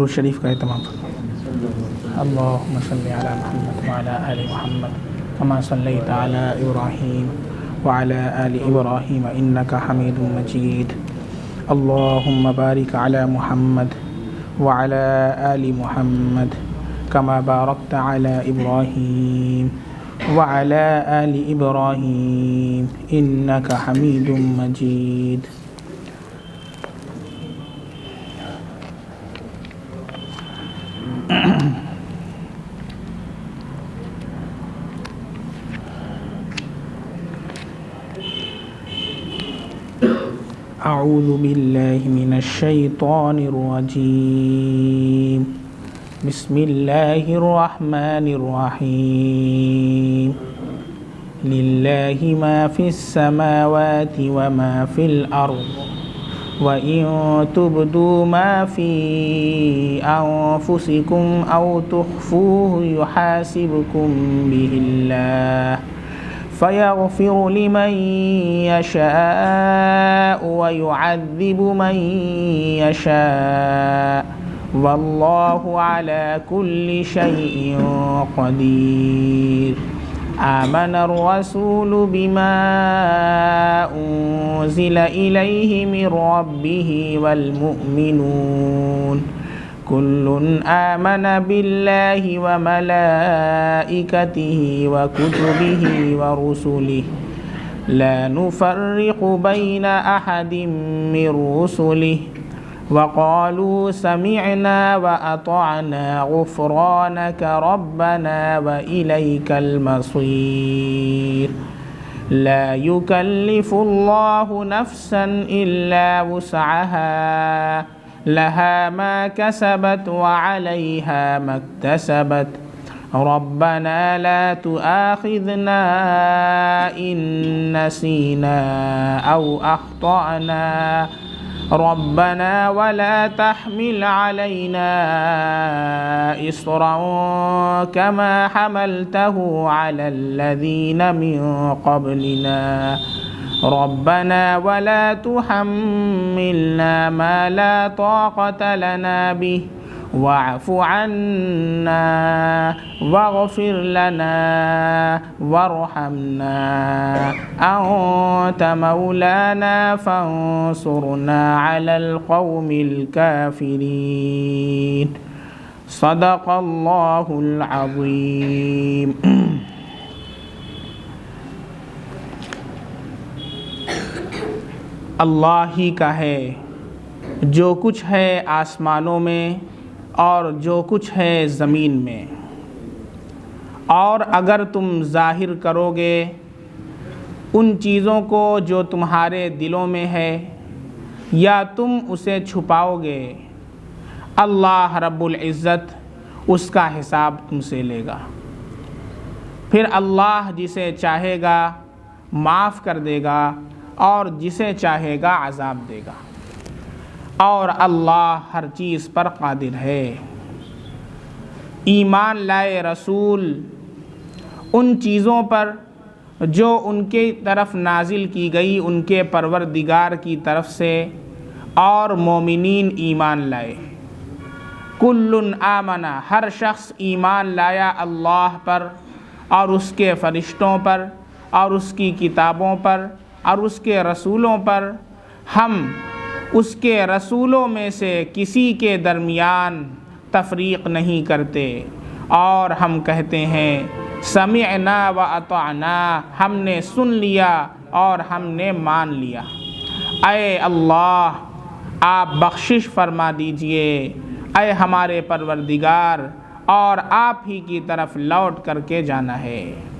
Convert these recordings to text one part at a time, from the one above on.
दुरूद शरीफ का एहतमाम फरमाएं। अल्लाहुम्मा सल्लि अला मुहम्मद व अला आलि मुहम्मद कमा सल्लैता अला इब्राहीम व अला आलि इब्राहीम इन्नका हमीदुम मजीद। अल्लाहुम्मा बारिक अला मुहम्मद व अला आलि मुहम्मद कमा बारकता अला इब्राहीम व अला आलि इब्राहीम इन्नका हमीदुम मजीद। अऊज़ु बिल्लाहि मिनश शैतानिर रजीम। बिस्मिल्लाहिर रहमानिर रहीम। लिल्लाहि मा फिस समावाति व मा फिल अर्द व इन तुब्दू मा फी अनफुसिकुम औ तुख्फूहु युहासिबकुम बिहिल्लाह फ़यग़फ़िरु लिमन यशाअ व युअज़्ज़िबु मन यशाअ वल्लाहु अला कुल्लि शैइन क़दीर। आमनर रसूलु बिमा उन्ज़िला इलैहि मिर रब्बिहि वल मुअ्मिनून कुल्लुन आमन बिल्लाहि व मलाइकतिहि व कुतुबिहि व रुसुलिहि ला नुफ़र्रिक़ु बैन अहदिम मिर रुसुलिहि व क़ालू समिअना व अतअना ग़ुफ़रानक रब्बना व इलैकल मसीर। ला युकल्लिफ़ुल्लाहु नफ़्सन इल्ला वुस्अहा लहा मा कसबत व अलैहा मक्तसबत रब्बना ला तुआखिज़ना इन नसीना औ अख़्तअना रब्बना वला तहमिल अलैना इस्रन कमा हमलतहु अलल्लज़ीन मिन क़ब्लिना रब्बना वला तुहम्मिलना मा ला ताक़त लना बिहि वाअफ़ु अन्ना वग़फ़िर लना वरहमना अन्त मौलाना फ़ंसुरना अलल क़ौमिल काफ़िरीन। सदक़ल्लाहुल अज़ीम। अल्लाह ही का है जो कुछ है आसमानों में और जो कुछ है ज़मीन में, और अगर तुम ज़ाहिर करोगे उन चीज़ों को जो तुम्हारे दिलों में है या तुम उसे छुपाओगे, अल्लाह रब्बुल इज़्ज़त उसका हिसाब तुमसे लेगा। फिर अल्लाह जिसे चाहेगा माफ़ कर देगा और जिसे चाहेगा अज़ाब देगा, और अल्लाह हर चीज़ पर क़ादिर है। ईमान लाए रसूल उन चीज़ों पर जो उनके तरफ नाजिल की गई उनके परवरदिगार की तरफ से, और मोमिनीन ईमान लाए। कुल्लुन आमना, हर शख्स ईमान लाया अल्लाह पर और उसके फ़रिश्तों पर और उसकी किताबों पर और उसके रसूलों पर। हम उसके रसूलों में से किसी के दरमियान तफरीक़ नहीं करते, और हम कहते हैं समिअना व अतअना, हमने सुन लिया और हमने मान लिया। ऐ अल्लाह आप बख्शिश फरमा दीजिए, ऐ हमारे परवरदिगार, और आप ही की तरफ लौट करके जाना है।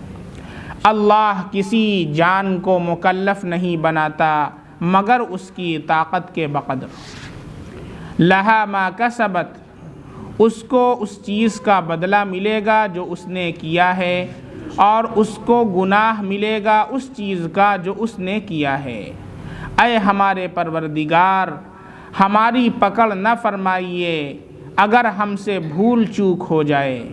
अल्लाह किसी जान को मुकल्लफ़ नहीं बनाता मगर उसकी ताकत के बक़द्र। लहा मा कसबत, उसको उस चीज़ का बदला मिलेगा जो उसने किया है, और उसको गुनाह मिलेगा उस चीज़ का जो उसने किया है। ऐ हमारे परवरदिगार, हमारी पकड़ न फरमाइए अगर हमसे भूल चूक हो जाए।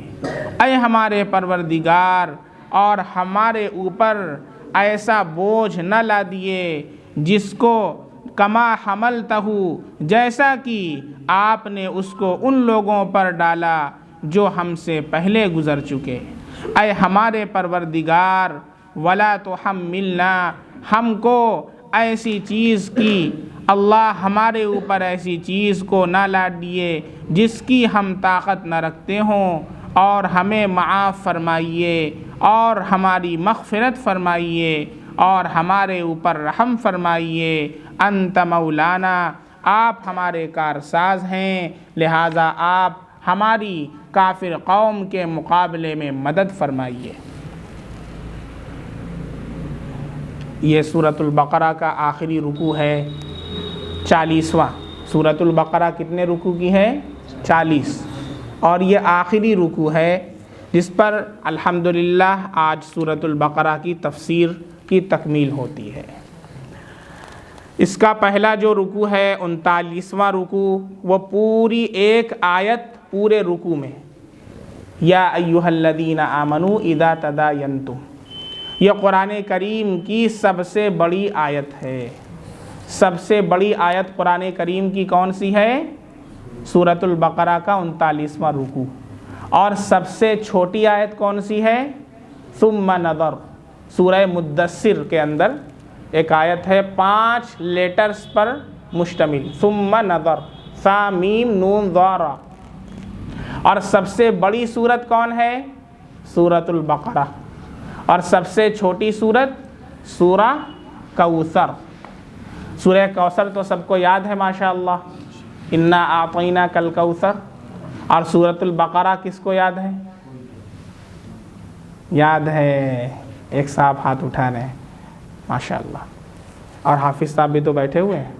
ऐ हमारे परवरदिगार, और हमारे ऊपर ऐसा बोझ न ला दिए जिसको कमा हमलतहु, जैसा कि आपने उसको उन लोगों पर डाला जो हमसे पहले गुज़र चुके। ऐ हमारे परवरदिगार, वला तो हम मिलना, हमको ऐसी चीज़ की, अल्लाह हमारे ऊपर ऐसी चीज़ को ना ला दिए जिसकी हम ताकत न रखते हों, और हमें माफ़ फरमाइए और हमारी मग़फ़िरत फरमाइए और हमारे ऊपर रहम फरमाइए। अंत मौलाना, आप हमारे कारसाज हैं, लिहाजा आप हमारी काफिर कौम के मुकाबले में मदद फरमाइए। ये सूरतुल बकरा का आखिरी रुकू है, 40वां। सूरतुल बकरा कितने रुकू की है? 40। और ये आखिरी रुकू है जिस पर अल्हम्दुलिल्लाह आज सूरतुल बकरा की तफसीर की तकमील होती है। इसका पहला जो रुकू है 39वां रुकू, वो पूरी एक आयत पूरे रुकू में, या अय्युहल्लज़ीना आमनू इज़ा तदायनतुम, यह कुरान करीम की सबसे बड़ी आयत है। सबसे बड़ी आयत कुरान करीम की कौन सी है? सूरतुल बकरा का 39वां रुकू। और सबसे छोटी आयत कौन सी है? सुम्मा नज़र, सूरह मुद्दस्सिर के अंदर एक आयत है 5 लेटर्स पर मुश्तमिल, सुम्मा नज़र, सा मीम नून ज़ारा। और सबसे बड़ी सूरत कौन है? सूरतुल बकरा। और सबसे छोटी सूरत सूरह कौसर। सूरह कौसर तो सबको याद है माशाअल्लाह, इन्ना आतैना कल कौसर। और सूरतुल बकरा किसको याद है? याद है, एक साहब हाथ उठा रहे हैं माशाअल्लाह, और हाफिज़ साहब भी तो बैठे हुए हैं।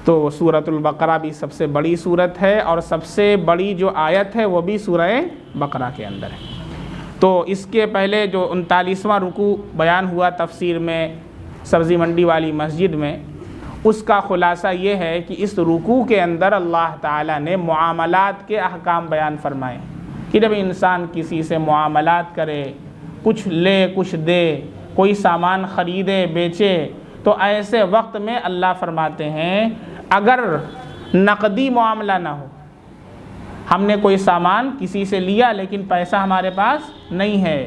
तो सूरतुल बकरा भी सबसे बड़ी सूरत है और सबसे बड़ी जो आयत है वो भी सूरह बकरा के अंदर है। तो इसके पहले जो 39वां रुकू बयान हुआ तफसीर में सब्ज़ी मंडी वाली मस्जिद में, उसका ख़ुलासा ये है कि इस रुकू के अंदर अल्लाह ताला ने मुआमलात के अहकाम बयान फरमाए कि जब इंसान किसी से मुआमलात करे, कुछ ले कुछ दे, कोई सामान ख़रीदे बेचे, तो ऐसे वक्त में अल्लाह फरमाते हैं अगर नकदी मामला ना हो, हमने कोई सामान किसी से लिया लेकिन पैसा हमारे पास नहीं है,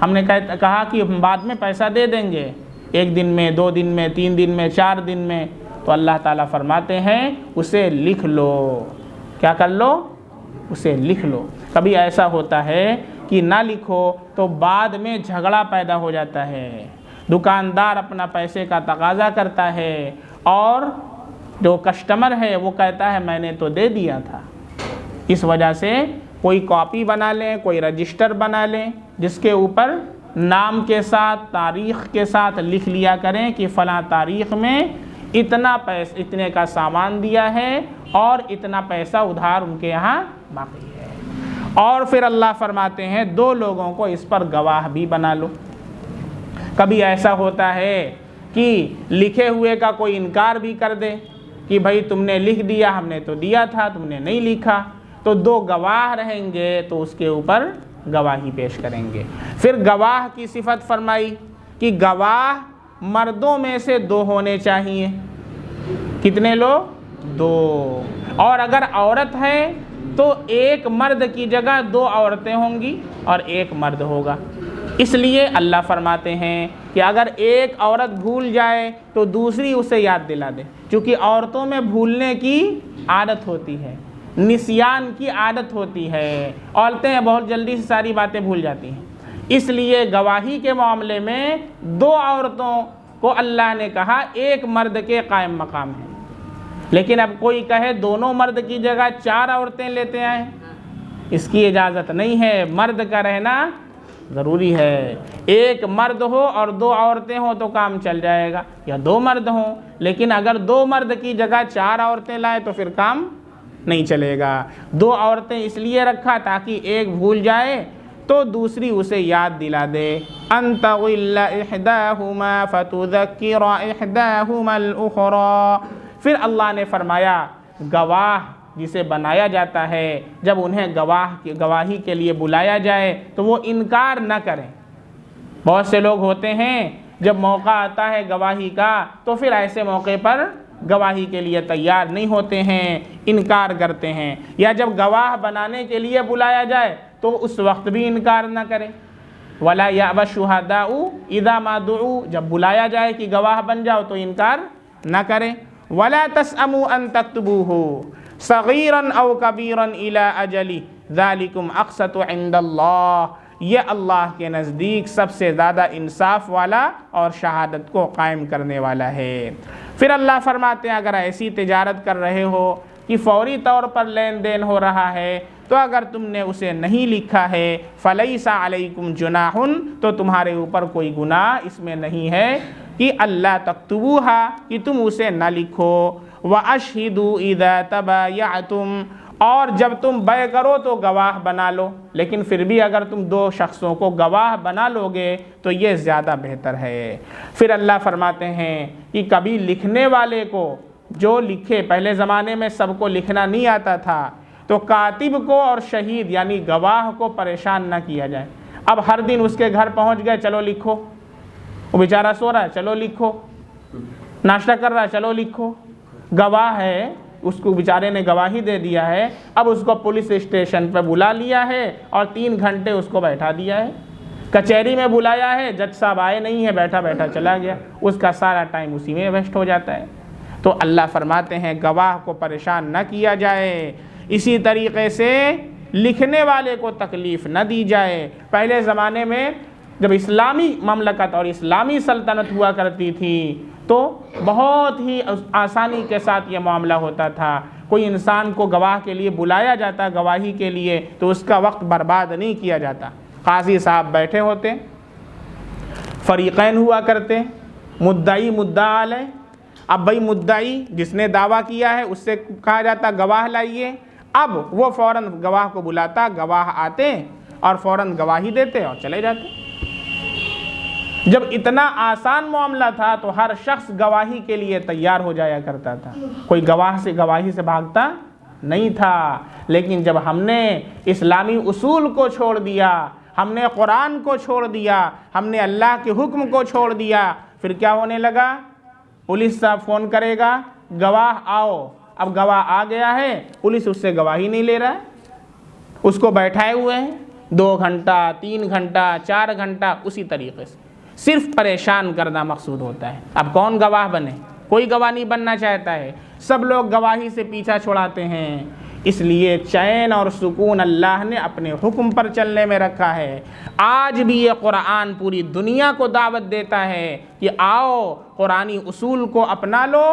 हमने कहा कि हम बाद में पैसा दे देंगे, 1 दिन में, 2 दिन में, 3 दिन में, 4 दिन में, तो अल्लाह ताला फरमाते हैं उसे लिख लो। क्या कर लो? उसे लिख लो। कभी ऐसा होता है कि ना लिखो तो बाद में झगड़ा पैदा हो जाता है, दुकानदार अपना पैसे का तकाजा करता है और जो कस्टमर है वो कहता है मैंने तो दे दिया था। इस वजह से कोई कॉपी बना लें, कोई रजिस्टर बना लें जिसके ऊपर नाम के साथ, तारीख़ के साथ लिख लिया करें कि फ़लाँ तारीख़ में इतने का सामान दिया है और इतना पैसा उधार उनके यहाँ बाकी है। और फिर अल्लाह फरमाते हैं 2 लोगों को इस पर गवाह भी बना लो। कभी ऐसा होता है कि लिखे हुए का कोई इनकार भी कर दे कि भाई तुमने लिख दिया, हमने तो दिया था, तुमने नहीं लिखा, तो 2 गवाह रहेंगे तो उसके ऊपर गवाही पेश करेंगे। फिर गवाह की सिफत फरमाई कि गवाह मर्दों में से 2 होने चाहिए। कितने लोग? 2। और अगर औरत है तो 1 मर्द की जगह 2 औरतें होंगी और 1 मर्द होगा। इसलिए अल्लाह फरमाते हैं कि अगर एक औरत भूल जाए तो दूसरी उसे याद दिला दे, क्योंकि औरतों में भूलने की आदत होती है, निस्यान की आदत होती है। औरतें बहुत जल्दी से सारी बातें भूल जाती हैं। इसलिए गवाही के मामले में 2 औरतों को अल्लाह ने कहा 1 मर्द के कायम मकाम है। लेकिन अब कोई कहे दोनों मर्द की जगह 4 औरतें लेते आए, इसकी इजाज़त नहीं है। मर्द का रहना ज़रूरी है। 1 मर्द हो और 2 औरतें हों तो काम चल जाएगा, या 2 मर्द हों, लेकिन अगर 2 मर्द की जगह 4 औरतें लाए तो फिर काम नहीं चलेगा। 2 औरतें इसलिए रखा ताकि एक भूल जाए तो दूसरी उसे याद दिला दे। अंतगिल्ला इहदाहुमा फतुज़क्किरा इहदाहुमल उखरा। फिर अल्लाह ने फरमाया गवाह जिसे बनाया जाता है, जब उन्हें गवाही के लिए बुलाया जाए तो वो इनकार न करें। बहुत से लोग होते हैं जब मौका आता है गवाही का तो फिर ऐसे मौके पर गवाही के लिए तैयार नहीं होते हैं, इनकार करते हैं। या जब गवाह बनाने के लिए बुलाया जाए तो उस वक्त भी इनकार न करें। वला याबा शुहदाउ इदा मा दुउ, जब बुलाया जाए कि गवाह बन जाओ तो इनकार न करें। वला तसअमु अन तक्तबूहु सगीरन औ कबीरन इला अजली ज़ालिकुम अक़सतु इंदल्लाह, ये अल्लाह के नज़दीक सबसे ज़्यादा इंसाफ वाला और शहादत को कायम करने वाला है। फिर अल्लाह फरमाते हैं अगर ऐसी तिजारत कर रहे हो कि फ़ौरी तौर पर लेन देन हो रहा है तो अगर तुमने उसे नहीं लिखा है फ़लैसा अलैकुम जुनाहुन, तो तुम्हारे ऊपर कोई गुनाह इसमें नहीं है कि अल्लाह तक्तुबूहा, कि तुम उसे न लिखो। व अशहिदू इज़ा तबायअतुम, और जब तुम बै करो तो गवाह बना लो। लेकिन फिर भी अगर तुम दो शख्सों को गवाह बना लोगे तो ये ज़्यादा बेहतर है। फिर अल्लाह फरमाते हैं कि कभी लिखने वाले को जो लिखे, पहले ज़माने में सबको लिखना नहीं आता था, तो कातिब को और शहीद यानी गवाह को परेशान न किया जाए। अब हर दिन उसके घर पहुंच गए, चलो लिखो, वो बेचारा सो रहा है, चलो लिखो, नाश्ता कर रहा है, चलो लिखो। गवाह है, उसको बेचारे ने गवाही दे दिया है, अब उसको पुलिस स्टेशन पर बुला लिया है और 3 घंटे उसको बैठा दिया है। कचहरी में बुलाया है, जज साहब आए नहीं है, बैठा बैठा चला गया, उसका सारा टाइम उसी में वेस्ट हो जाता है। तो अल्लाह फरमाते हैं गवाह को परेशान न किया जाए, इसी तरीक़े से लिखने वाले को तकलीफ़ न दी जाए। पहले ज़माने में जब इस्लामी ममलकत और इस्लामी सल्तनत हुआ करती थी तो बहुत ही आसानी के साथ ये मामला होता था। कोई इंसान को गवाह के लिए बुलाया जाता गवाही के लिए तो उसका वक्त बर्बाद नहीं किया जाता। काजी साहब बैठे होते, फरीक़ैन हुआ करते, मुद्दाई मुद्दा अलैह। अब भाई मुद्दाई जिसने दावा किया है उससे कहा जाता गवाह लाइए, अब वो फ़ौरन गवाह को बुलाता, गवाह आते और फ़ौरन गवाही देते और चले जाते। जब इतना आसान मामला था तो हर शख्स गवाही के लिए तैयार हो जाया करता था, कोई गवाही से भागता नहीं था। लेकिन जब हमने इस्लामी उसूल को छोड़ दिया, हमने कुरान को छोड़ दिया, हमने अल्लाह के हुक्म को छोड़ दिया, फिर क्या होने लगा? पुलिस साहब फ़ोन करेगा, गवाह आओ। अब गवाह आ गया है, पुलिस उससे गवाही नहीं ले रहा है, उसको बैठाए हुए हैं 2 घंटा 3 घंटा 4 घंटा, उसी तरीक़े से सिर्फ परेशान करना मकसूद होता है। अब कौन गवाह बने? कोई गवाह नहीं बनना चाहता है, सब लोग गवाही से पीछा छुड़ाते हैं। इसलिए चैन और सुकून अल्लाह ने अपने हुक्म पर चलने में रखा है। आज भी ये कुरान पूरी दुनिया को दावत देता है कि आओ कुरानी उसूल को अपना लो,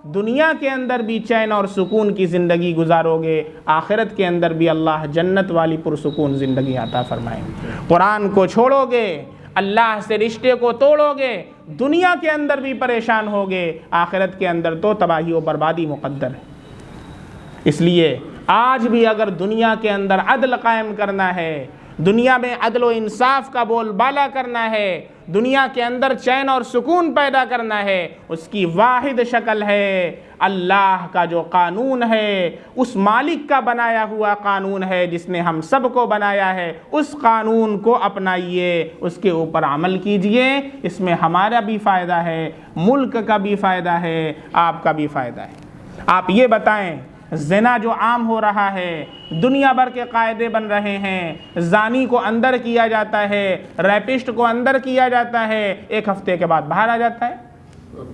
दुनिया के अंदर भी चैन और सुकून की ज़िंदगी गुजारोगे, आखिरत के अंदर भी अल्लाह जन्नत वाली पुरसुकून ज़िंदगी अता फरमाएंगे। कुरान को छोड़ोगे, अल्लाह से रिश्ते को तोड़ोगे, दुनिया के अंदर भी परेशान होगे, आखिरत के अंदर तो तबाही और बर्बादी मुक़द्दर है। इसलिए आज भी अगर दुनिया के अंदर अदल कायम करना है, दुनिया में अदल व इंसाफ का बोलबाला करना है, दुनिया के अंदर चैन और सुकून पैदा करना है, उसकी वाहिद शक्ल है अल्लाह का जो कानून है, उस मालिक का बनाया हुआ कानून है जिसने हम सब को बनाया है। उस कानून को अपनाइए, उसके ऊपर अमल कीजिए, इसमें हमारा भी फ़ायदा है, मुल्क का भी फ़ायदा है, आपका भी फ़ायदा है। आप ये बताएं, ज़िना जो आम हो रहा है, दुनिया भर के कायदे बन रहे हैं, ज़ानी को अंदर किया जाता है, रैपिस्ट को अंदर किया जाता है, 1 हफ्ते के बाद बाहर आ जाता है,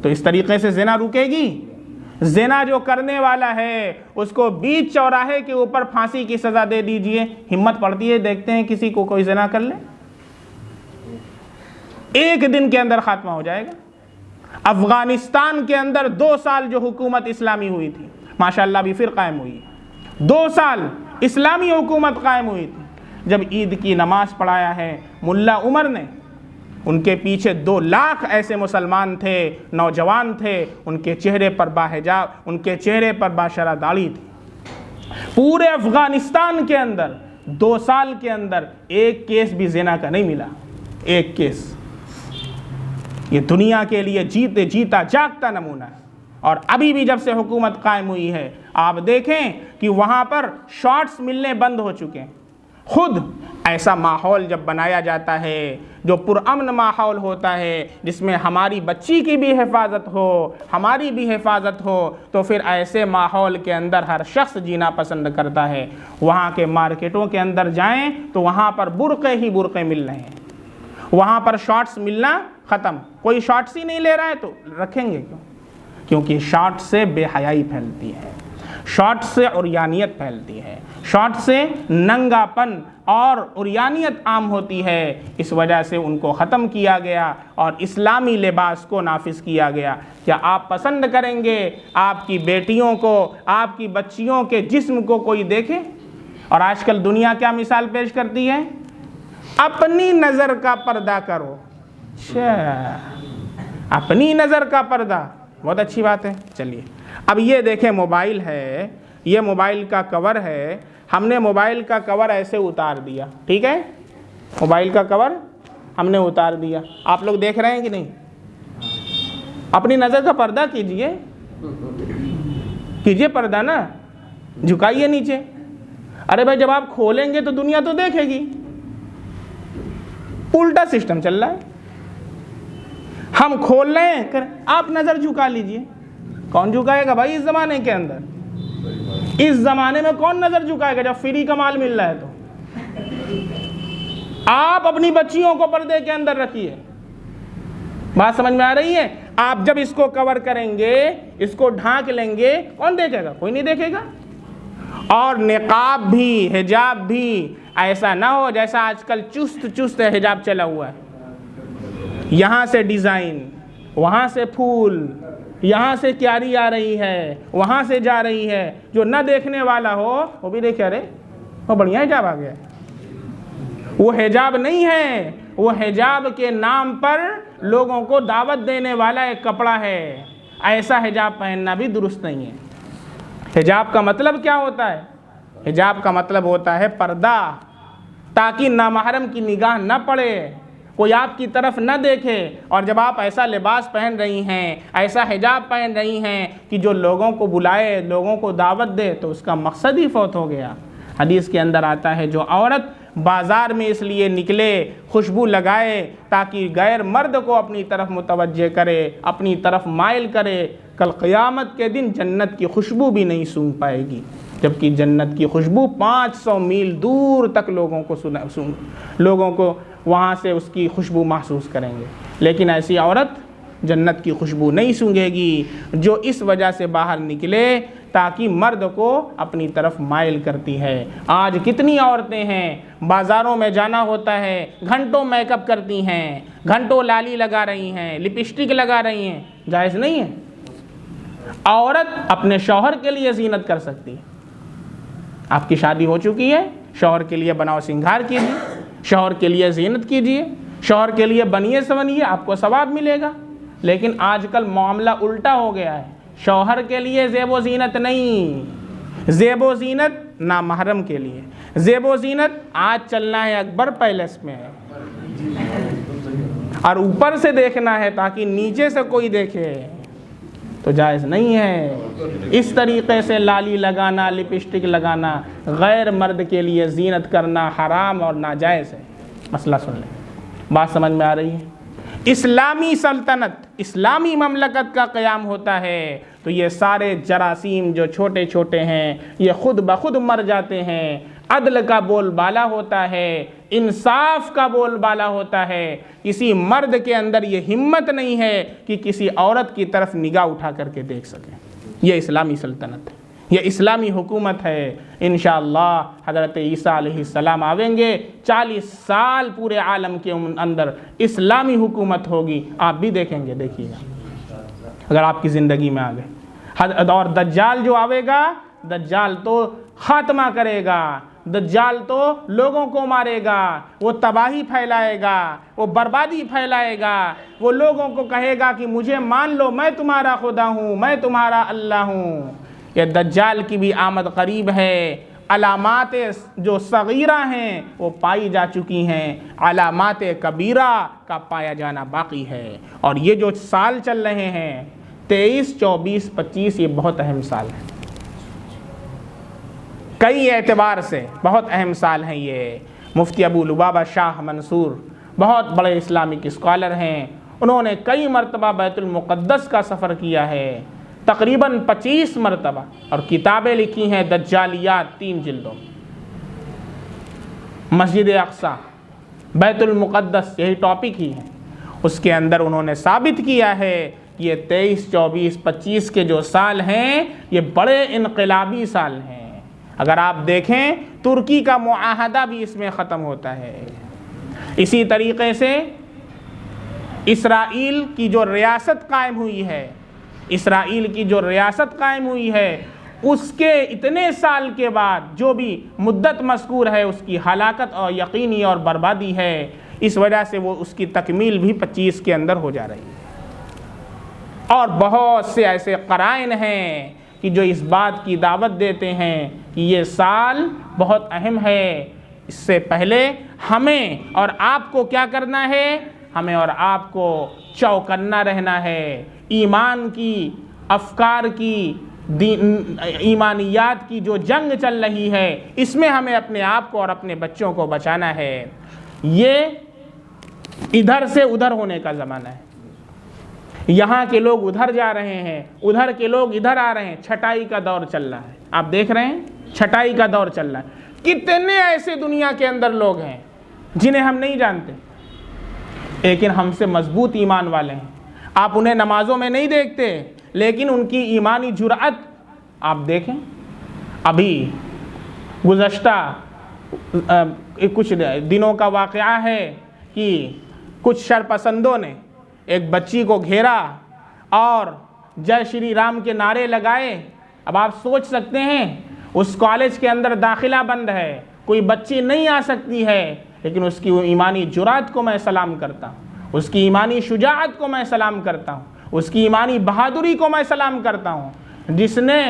तो इस तरीक़े से ज़िना रुकेगी? ज़िना जो करने वाला है उसको बीच चौराहे के ऊपर फांसी की सज़ा दे दीजिए, हिम्मत पड़ती है? देखते हैं किसी को कोई ज़िना कर ले? 1 दिन के अंदर ख़ात्मा हो जाएगा। अफ़गानिस्तान के अंदर 2 साल जो हुकूमत इस्लामी हुई थी, माशाअल्लाह भी फिर कायम हुई, 2 साल इस्लामी हुकूमत कायम हुई थी। जब ईद की नमाज़ पढ़ाया है मुल्ला उमर ने, उनके पीछे 2 लाख ऐसे मुसलमान थे, नौजवान थे, उनके चेहरे पर बाहिजाब, उनके चेहरे पर बाशरा दाढ़ी थी। पूरे अफ़गानिस्तान के अंदर 2 साल के अंदर 1 केस भी ज़िना का नहीं मिला, 1 केस। ये दुनिया के लिए जीते जीता जागता नमूना है। और अभी भी जब से हुकूमत कायम हुई है, आप देखें कि वहाँ पर शॉट्स मिलने बंद हो चुके हैं। खुद ऐसा माहौल जब बनाया जाता है जो पुरअमन माहौल होता है, जिसमें हमारी बच्ची की भी हिफाजत हो, हमारी भी हिफाजत हो, तो फिर ऐसे माहौल के अंदर हर शख्स जीना पसंद करता है। वहाँ के मार्केटों के अंदर जाएं तो वहाँ पर बुर्क़े ही बुर्क़े मिल रहे हैं, वहाँ पर शॉर्ट्स मिलना ख़त्म। कोई शॉर्ट्स ही नहीं ले रहा है तो रखेंगे क्यों? क्योंकि शॉर्ट से बेहयाई फैलती है, शॉर्ट से उर्यानियत फैलती है, शॉर्ट से नंगापन और उर्यानियत आम होती है। इस वजह से उनको ख़त्म किया गया और इस्लामी लिबास को नाफिज किया गया। क्या आप पसंद करेंगे आपकी बेटियों को, आपकी बच्चियों के जिस्म को कोई देखे? और आजकल दुनिया क्या मिसाल पेश करती है? अपनी नज़र का पर्दा करो। अपनी नज़र का पर्दा, बहुत अच्छी बात है। चलिए अब ये देखें, मोबाइल है, ये मोबाइल का कवर है, हमने मोबाइल का कवर ऐसे उतार दिया, ठीक है, मोबाइल का कवर हमने उतार दिया। आप लोग देख रहे हैं कि नहीं? अपनी नज़र का पर्दा कीजिए, कीजिए पर्दा ना, झुकाइए नीचे। अरे भाई जब आप खोलेंगे तो दुनिया तो देखेगी। उल्टा सिस्टम चल रहा है, हम खोल रहे हैं, आप नज़र झुका लीजिए। कौन झुकाएगा भाई इस ज़माने के अंदर? इस ज़माने में कौन नज़र झुकाएगा जब फ्री का माल मिल रहा है? तो आप अपनी बच्चियों को पर्दे के अंदर रखिए। बात समझ में आ रही है? आप जब इसको कवर करेंगे, इसको ढांक लेंगे, कौन देखेगा? कोई नहीं देखेगा। और निकाब भी, हिजाब भी ऐसा ना हो जैसा आजकल चुस्त चुस्त हिजाब चला हुआ है, यहाँ से डिज़ाइन, वहाँ से फूल, यहाँ से क्यारी आ रही है, वहाँ से जा रही है। जो न देखने वाला हो वो भी देखे, अरे वो बढ़िया हिजाब आ गया। वो हिजाब नहीं है, वो हिजाब के नाम पर लोगों को दावत देने वाला एक कपड़ा है। ऐसा हिजाब पहनना भी दुरुस्त नहीं है। हिजाब का मतलब क्या होता है? हिजाब का मतलब होता है पर्दा, ताकि नामहरम की निगाह न पड़े, कोई आपकी तरफ न देखे। और जब आप ऐसा लिबास पहन रही हैं, ऐसा हिजाब पहन रही हैं कि जो लोगों को बुलाए, लोगों को दावत दे, तो उसका मकसद ही फौत हो गया। हदीस के अंदर आता है, जो औरत बाज़ार में इसलिए निकले, खुशबू लगाए ताकि गैर मर्द को अपनी तरफ मुतवज्जे करे, अपनी तरफ माइल करे, कल क़यामत के दिन जन्नत की खुशबू भी नहीं सूंघ पाएगी। जबकि जन्नत की खुशबू 500 मील दूर तक लोगों को वहाँ से उसकी खुशबू महसूस करेंगे। लेकिन ऐसी औरत जन्नत की खुशबू नहीं सूंघेगी, जो इस वजह से बाहर निकले ताकि मर्द को अपनी तरफ माइल करती है। आज कितनी औरतें हैं, बाज़ारों में जाना होता है, घंटों मेकअप करती हैं, घंटों लाली लगा रही हैं, लिपस्टिक लगा रही हैं। जायज़ नहीं है। औरत अपने शौहर के लिए ज़ीनत कर सकती है। आपकी शादी हो चुकी है, शौहर के लिए बनाओ सिंगार कीजिए, शौहर के लिए ज़ीनत कीजिए, शौहर के लिए बनिए सवनिए, आपको सवाब मिलेगा। लेकिन आजकल मामला उल्टा हो गया है, शौहर के लिए ज़ेबो ज़ीनत नहीं, ज़ेबो ज़ीनत नामहरम के लिए। ज़ेबो ज़ीनत आज चलना है अकबर पैलेस में है, और ऊपर से देखना है ताकि नीचे से कोई देखे, तो जायज़ नहीं है। इस तरीक़े से लाली लगाना, लिपस्टिक लगाना, गैर मर्द के लिए ज़ीनत करना हराम और नाजायज़ है। मसला सुन लें, बात समझ में आ रही है? इस्लामी सल्तनत, इस्लामी ममलकत का क़याम होता है तो ये सारे जरासीम जो छोटे छोटे हैं ये खुद ब खुद मर जाते हैं। अदल का बोलबाला होता है, इंसाफ का बोलबाला होता है। किसी मर्द के अंदर ये हिम्मत नहीं है कि किसी औरत की तरफ निगाह उठा करके देख सके। ये इस्लामी सल्तनत है, ये इस्लामी हुकूमत है। इंशाअल्लाह हज़रत ईसा अलैहिस्सलाम आवेंगे, 40 साल पूरे आलम के अंदर इस्लामी हुकूमत होगी। आप भी देखेंगे, देखिएगा अगर आपकी ज़िंदगी में आ गए। और दज्जाल जो आवेगा, दज्जाल तो ख़ात्मा करेगा, दज्जाल तो लोगों को मारेगा, वो तबाही फैलाएगा, वो बर्बादी फैलाएगा, वो लोगों को कहेगा कि मुझे मान लो, मैं तुम्हारा खुदा हूँ, मैं तुम्हारा अल्लाह हूँ। ये दज्जाल की भी आमद करीब है। अलामात जो सगीरा हैं वो पाई जा चुकी हैं, अलामात कबीरा का पाया जाना बाकी है। और ये जो साल चल रहे हैं 23, 24, 25, ये बहुत अहम साल है। कई एतबार से बहुत अहम साल हैं ये। मुफ्ती अबू लुबाबा शाह मंसूर बहुत बड़े इस्लामिक स्कॉलर हैं, उन्होंने कई मरतबा बैतुल मुक़द्दस का सफ़र किया है, तकरीबन 25 मरतबा, और किताबें लिखी हैं दज्जालियात 3 जिल्दों। मस्जिद अक़सा, बैतुल मुक़द्दस, यही टॉपिक ही है। उसके अंदर उन्होंने साबित किया है ये 23, 24, 25 के जो साल हैं ये बड़े इनक़लाबी साल हैं। अगर आप देखें तुर्की का मुआहदा भी इसमें ख़त्म होता है। इसी तरीक़े से इसराइल की जो रियासत कायम हुई है, इसराइल की जो रियासत कायम हुई है, उसके इतने साल के बाद जो भी मुद्दत मज़कूर है उसकी हलाकत और यकीनी और बर्बादी है। इस वजह से वो उसकी तकमील भी 25 के अंदर हो जा रही है। और बहुत से ऐसे क़राइन हैं कि जो इस बात की दावत देते हैं कि ये साल बहुत अहम है। इससे पहले हमें और आपको क्या करना है? हमें और आपको चौकन्ना रहना है। ईमान की, अफकार की, ईमानियात की जो जंग चल रही है, इसमें हमें अपने आप को और अपने बच्चों को बचाना है। ये इधर से उधर होने का ज़माना है। यहाँ के लोग उधर जा रहे हैं, उधर के लोग इधर आ रहे हैं। छटाई का दौर चल रहा है, आप देख रहे हैं, छटाई का दौर चल रहा है। कितने ऐसे दुनिया के अंदर लोग हैं जिन्हें हम नहीं जानते, लेकिन हमसे मजबूत ईमान वाले हैं। आप उन्हें नमाजों में नहीं देखते, लेकिन उनकी ईमानी जुरअत आप देखें। अभी गुज़श्ता कुछ दिनों का वाक़या है कि कुछ शरपसंदों ने एक बच्ची को घेरा और जय श्री राम के नारे लगाए। अब आप सोच सकते हैं, उस कॉलेज के अंदर दाखिला बंद है, कोई बच्ची नहीं आ सकती है, लेकिन उसकी ईमानी जुरात को मैं सलाम करता हूँ, उसकी ईमानी शुजाअत को मैं सलाम करता हूँ, उसकी ईमानी बहादुरी को मैं सलाम करता हूँ, जिसने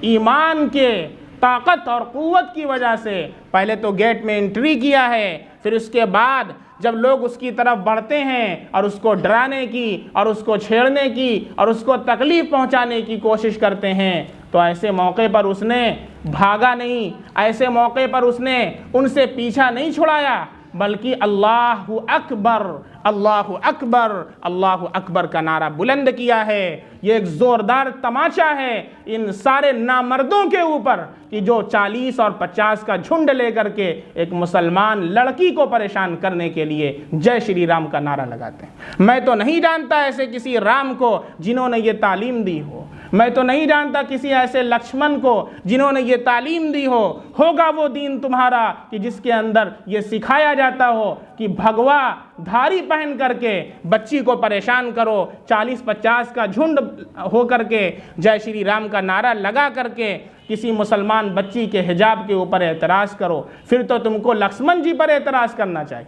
ईमान के ताकत और क़ुव्वत की वजह से पहले तो गेट में एंट्री किया है, फिर उसके बाद जब लोग उसकी तरफ बढ़ते हैं और उसको डराने की और उसको छेड़ने की और उसको तकलीफ़ पहुंचाने की कोशिश करते हैं, तो ऐसे मौके पर उसने भागा नहीं, ऐसे मौके पर उसने उनसे पीछा नहीं छुड़ाया, बल्कि अल्लाहु अकबर, अल्लाहु अकबर, अल्लाहु अकबर का नारा बुलंद किया है। ये एक ज़ोरदार तमाचा है इन सारे नामर्दों के ऊपर कि जो 40 और 50 का झुंड लेकर के एक मुसलमान लड़की को परेशान करने के लिए जय श्री राम का नारा लगाते हैं। मैं तो नहीं जानता ऐसे किसी राम को जिन्होंने ये तालीम दी हो, मैं तो नहीं जानता किसी ऐसे लक्ष्मण को जिन्होंने ये तालीम दी हो। होगा वो दीन तुम्हारा कि जिसके अंदर ये सिखाया जाता हो कि भगवा धारी पहन करके बच्ची को परेशान करो, 40-50 का झुंड हो करके जय श्री राम का नारा लगा करके किसी मुसलमान बच्ची के हिजाब के ऊपर एतराज़ करो, फिर तो तुमको लक्ष्मण जी पर एतराज़ करना चाहिए।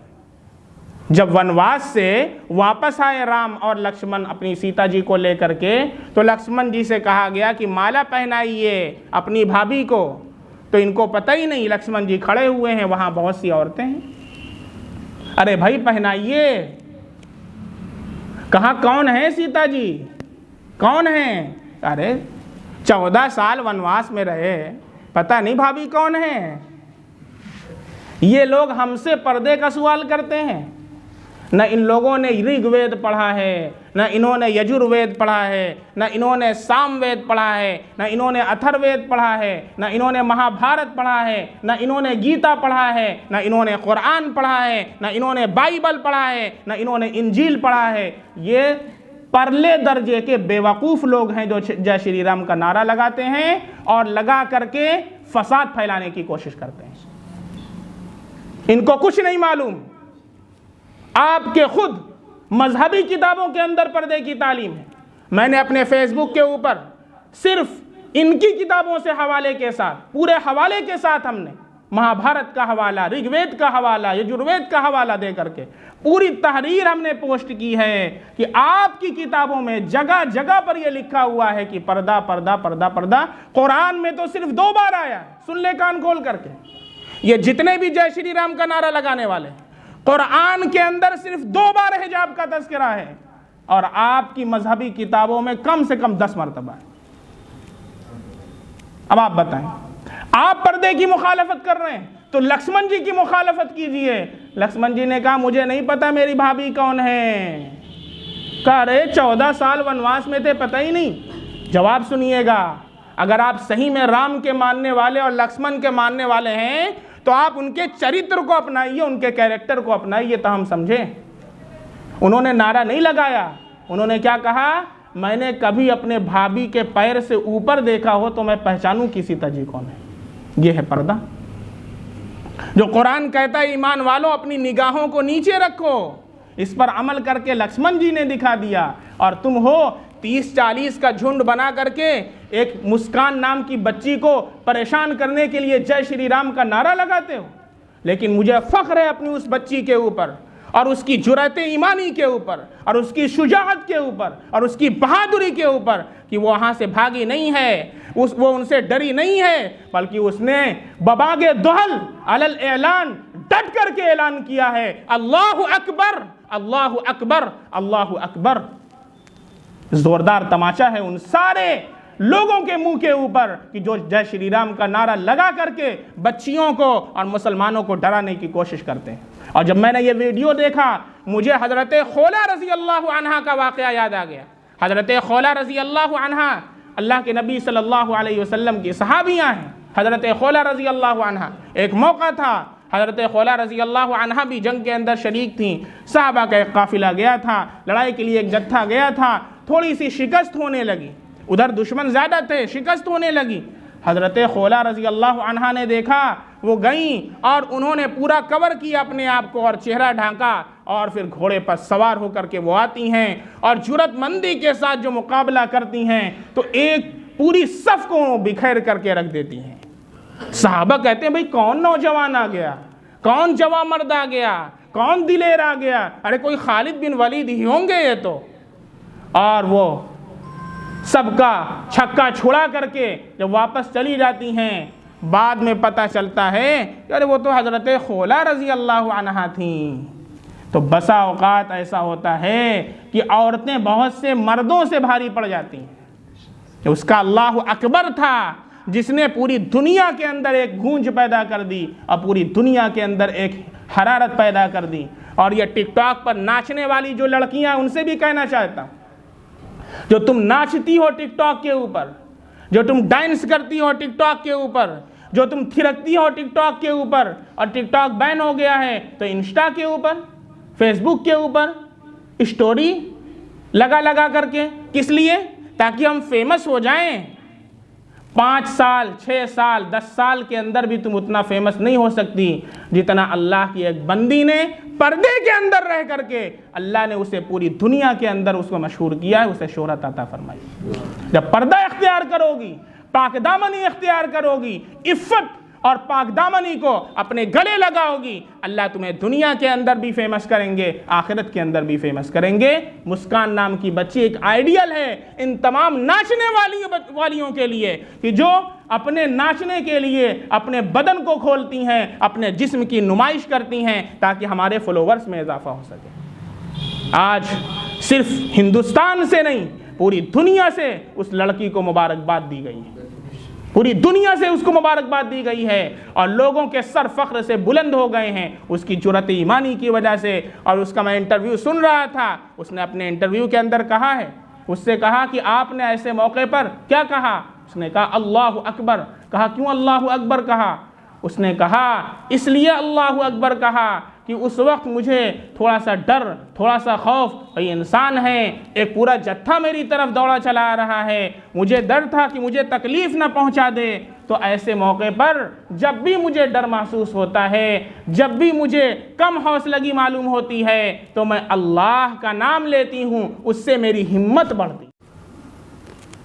जब वनवास से वापस आए राम और लक्ष्मण अपनी सीता जी को लेकर के, तो लक्ष्मण जी से कहा गया कि माला पहनाइए अपनी भाभी को, तो इनको पता ही नहीं, लक्ष्मण जी खड़े हुए हैं, वहाँ बहुत सी औरतें हैं। अरे भाई पहनाइए। कहाँ कौन है सीता जी, कौन है? अरे 14 साल वनवास में रहे, पता नहीं भाभी कौन है। ये लोग हमसे पर्दे का सवाल करते हैं। न इन लोगों ने ऋग्वेद पढ़ा है, न इन्होंने यजुर्वेद पढ़ा है, न इन्होंने सामवेद पढ़ा है, न इन्होंने अथर्ववेद पढ़ा है, न इन्होंने महाभारत पढ़ा है, न इन्होंने गीता पढ़ा है, न इन्होंने कुरान पढ़ा है, न इन्होंने बाइबल पढ़ा है, न इन्होंने इंजील पढ़ा है। ये परले दर्जे के बेवकूफ़ लोग हैं जो जय श्री राम का नारा लगाते हैं और लगा करके फसाद फैलाने की कोशिश करते हैं। इनको कुछ नहीं मालूम। आपके खुद मजहबी किताबों के अंदर पर्दे की तालीम है। मैंने अपने फेसबुक के ऊपर सिर्फ इनकी किताबों से हवाले के साथ, पूरे हवाले के साथ हमने महाभारत का हवाला, ऋग्वेद का हवाला, यजुर्वेद का हवाला दे करके पूरी तहरीर हमने पोस्ट की है कि आपकी किताबों में जगह जगह पर यह लिखा हुआ है कि पर्दा पर्दा पर्दा पर्दा। कुरान में तो सिर्फ 2 बार आया है, सुन ले कान खोल करके। ये जितने भी जय श्री राम का नारा लगाने वाले, कुरान के अंदर सिर्फ 2 बार हिजाब का तज़किरा है, और आपकी मजहबी किताबों में कम से कम 10 मरतबा है। अब आप बताएं, आप पर्दे की मुखालफत कर रहे हैं तो लक्ष्मण जी की मुखालफत कीजिए। लक्ष्मण जी ने कहा मुझे नहीं पता मेरी भाभी कौन है। कह रहे 14 साल वनवास में थे, पता ही नहीं। जवाब सुनिएगा, अगर आप सही में राम के मानने वाले और लक्ष्मण के मानने वाले हैं तो आप उनके चरित्र को अपनाइए, उनके कैरेक्टर को अपनाइए तो हम समझें। उन्होंने नारा नहीं लगाया, उन्होंने क्या कहा, मैंने कभी अपने भाभी के पैर से ऊपर देखा हो तो मैं पहचानूं किसी तजी कौन है। यह है पर्दा, जो कुरान कहता है ईमान वालों अपनी निगाहों को नीचे रखो। इस पर अमल करके लक्ष्मण जी ने दिखा दिया। और तुम हो 30-40 का झुंड बना करके एक मुस्कान नाम की बच्ची को परेशान करने के लिए जय श्री राम का नारा लगाते हो। लेकिन मुझे फख्र है अपनी उस बच्ची के ऊपर और उसकी जुरअत ईमानी के ऊपर और उसकी शुजाअत के ऊपर और उसकी बहादुरी के ऊपर कि वो वहाँ से भागी नहीं है, वो उनसे डरी नहीं है, बल्कि उसने बबागे दुहल अलल ऐलान डट करके ऐलान किया है, अल्लाहु अकबर अल्लाहु अकबर अल्लाहु अकबर। जोरदार तमाचा है उन सारे लोगों के मुंह के ऊपर कि जो जय श्री राम का नारा लगा करके बच्चियों को और मुसलमानों को डराने की कोशिश करते हैं। और जब मैंने ये वीडियो देखा मुझे हजरत खौला रजी अल्लाह अन्हा का वाक़या याद आ गया। हजरत खौला रजी अल्लाह अन्हा अल्लाह के नबी सल्लल्लाहु अलैहि वसल्लम की सहाबियाँ हैं। हजरत खौला रजी अल्लाह अन्हा, एक मौका था हजरत खौला रजी अल्लाह अन्हा भी जंग के अंदर शरीक थी। सहाबा का एक काफिला गया था, लड़ाई के लिए एक जत्था गया था, थोड़ी सी शिकस्त होने लगी, उधर दुश्मन ज़्यादा थे, शिकस्त होने लगी। हजरत खौला रजी अल्लाह अन्हा ने देखा, वो गईं और उन्होंने पूरा कवर किया अपने आप को और चेहरा ढांका और फिर घोड़े पर सवार होकर के वो आती हैं और जुरतमंदी के साथ जो मुकाबला करती हैं तो एक पूरी सफ को बिखेर करके रख देती हैं। सहाबा कहते हैं भाई कौन नौजवान आ गया, कौन जवा मर्द आ गया, कौन दिलेर आ गया, अरे कोई खालिद बिन वलीद ही होंगे ये तो। और वो सबका छक्का छुड़ा करके जब वापस चली जाती हैं बाद में पता चलता है कि अरे वो तो हजरत खौला रजी अल्लाह अन्हा थी। तो बसा औकात ऐसा होता है कि औरतें बहुत से मर्दों से भारी पड़ जाती हैं। कि उसका अल्लाह अकबर था जिसने पूरी दुनिया के अंदर एक गूंज पैदा कर दी और पूरी दुनिया के अंदर एक हरारत पैदा कर दी। और ये टिकटॉक पर नाचने वाली जो लड़कियां उनसे भी कहना चाहता हूं, जो तुम नाचती हो टिकटॉक के ऊपर, जो तुम डांस करती हो टिकटॉक के ऊपर, जो तुम थिरकती हो टिकटॉक के ऊपर, और टिकटॉक बैन हो गया है तो इंस्टा के ऊपर, फेसबुक के ऊपर स्टोरी लगा करके, किस लिए? ताकि हम फेमस हो जाएं। 5 साल 6 साल 10 साल के अंदर भी तुम उतना फेमस नहीं हो सकती जितना अल्लाह की एक बंदी ने पर्दे के अंदर रह करके अल्लाह ने उसे पूरी दुनिया के अंदर उसको मशहूर किया है, उसे शोहरत अता फरमाई। जब पर्दा इख्तियार करोगी, पाकदामनी इख्तियार करोगी, इफ़्फ़त और पाकदामनी को अपने गले लगाओगी, अल्लाह तुम्हें दुनिया के अंदर भी फेमस करेंगे, आखिरत के अंदर भी फेमस करेंगे। मुस्कान नाम की बच्ची एक आइडियल है इन तमाम नाचने वालियों के लिए कि जो अपने नाचने के लिए अपने बदन को खोलती हैं, अपने जिस्म की नुमाइश करती हैं ताकि हमारे फॉलोवर्स में इजाफा हो सके। आज सिर्फ हिंदुस्तान से नहीं पूरी दुनिया से उस लड़की को मुबारकबाद दी गई है, पूरी दुनिया से उसको मुबारकबाद दी गई है और लोगों के सर फख्र से बुलंद हो गए हैं उसकी जुरत ईमानी की वजह से। और उसका मैं इंटरव्यू सुन रहा था, उसने अपने इंटरव्यू के अंदर कहा है, उससे कहा कि आपने ऐसे मौके पर क्या कहा? उसने कहा अल्लाहु अकबर। कहा क्यों अल्लाहु अकबर कहा? उसने कहा इसलिए अल्लाहु अकबर कहा कि उस वक्त मुझे थोड़ा सा डर, थोड़ा सा खौफ, भाई इंसान है, एक पूरा जत्था मेरी तरफ दौड़ा चला आ रहा है, मुझे डर था कि मुझे तकलीफ़ ना पहुंचा दे। तो ऐसे मौके पर जब भी मुझे डर महसूस होता है, जब भी मुझे कम हौसलगी मालूम होती है तो मैं अल्लाह का नाम लेती हूँ, उससे मेरी हिम्मत बढ़ती।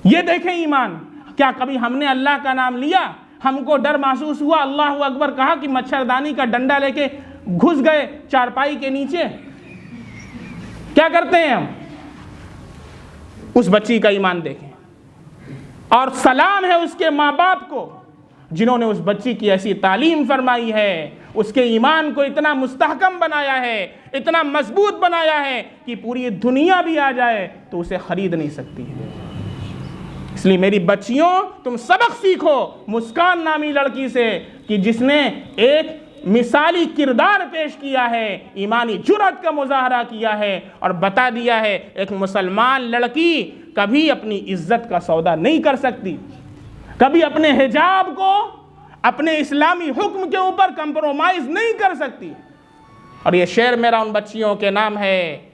ये देखें ईमान, क्या कभी हमने अल्लाह का नाम लिया, हमको डर महसूस हुआ, अल्लाहु अकबर कहा कि मच्छरदानी का डंडा लेके घुस गए चारपाई के नीचे? क्या करते हैं हम? उस बच्ची का ईमान देखें। और सलाम है उसके माँ बाप को जिन्होंने उस बच्ची की ऐसी तालीम फरमाई है, उसके ईमान को इतना मुस्तहकम बनाया है, इतना मजबूत बनाया है कि पूरी दुनिया भी आ जाए तो उसे खरीद नहीं सकती है। इसलिए मेरी बच्चियों, तुम सबक सीखो मुस्कान नामी लड़की से कि जिसने एक मिसाली किरदार पेश किया है, ईमानी जुर्रत का मुजाहरा किया है और बता दिया है एक मुसलमान लड़की कभी अपनी इज्जत का सौदा नहीं कर सकती, कभी अपने हिजाब को अपने इस्लामी हुक्म के ऊपर कंप्रोमाइज नहीं कर सकती। और ये शेर मेरा उन बच्चियों के नाम है,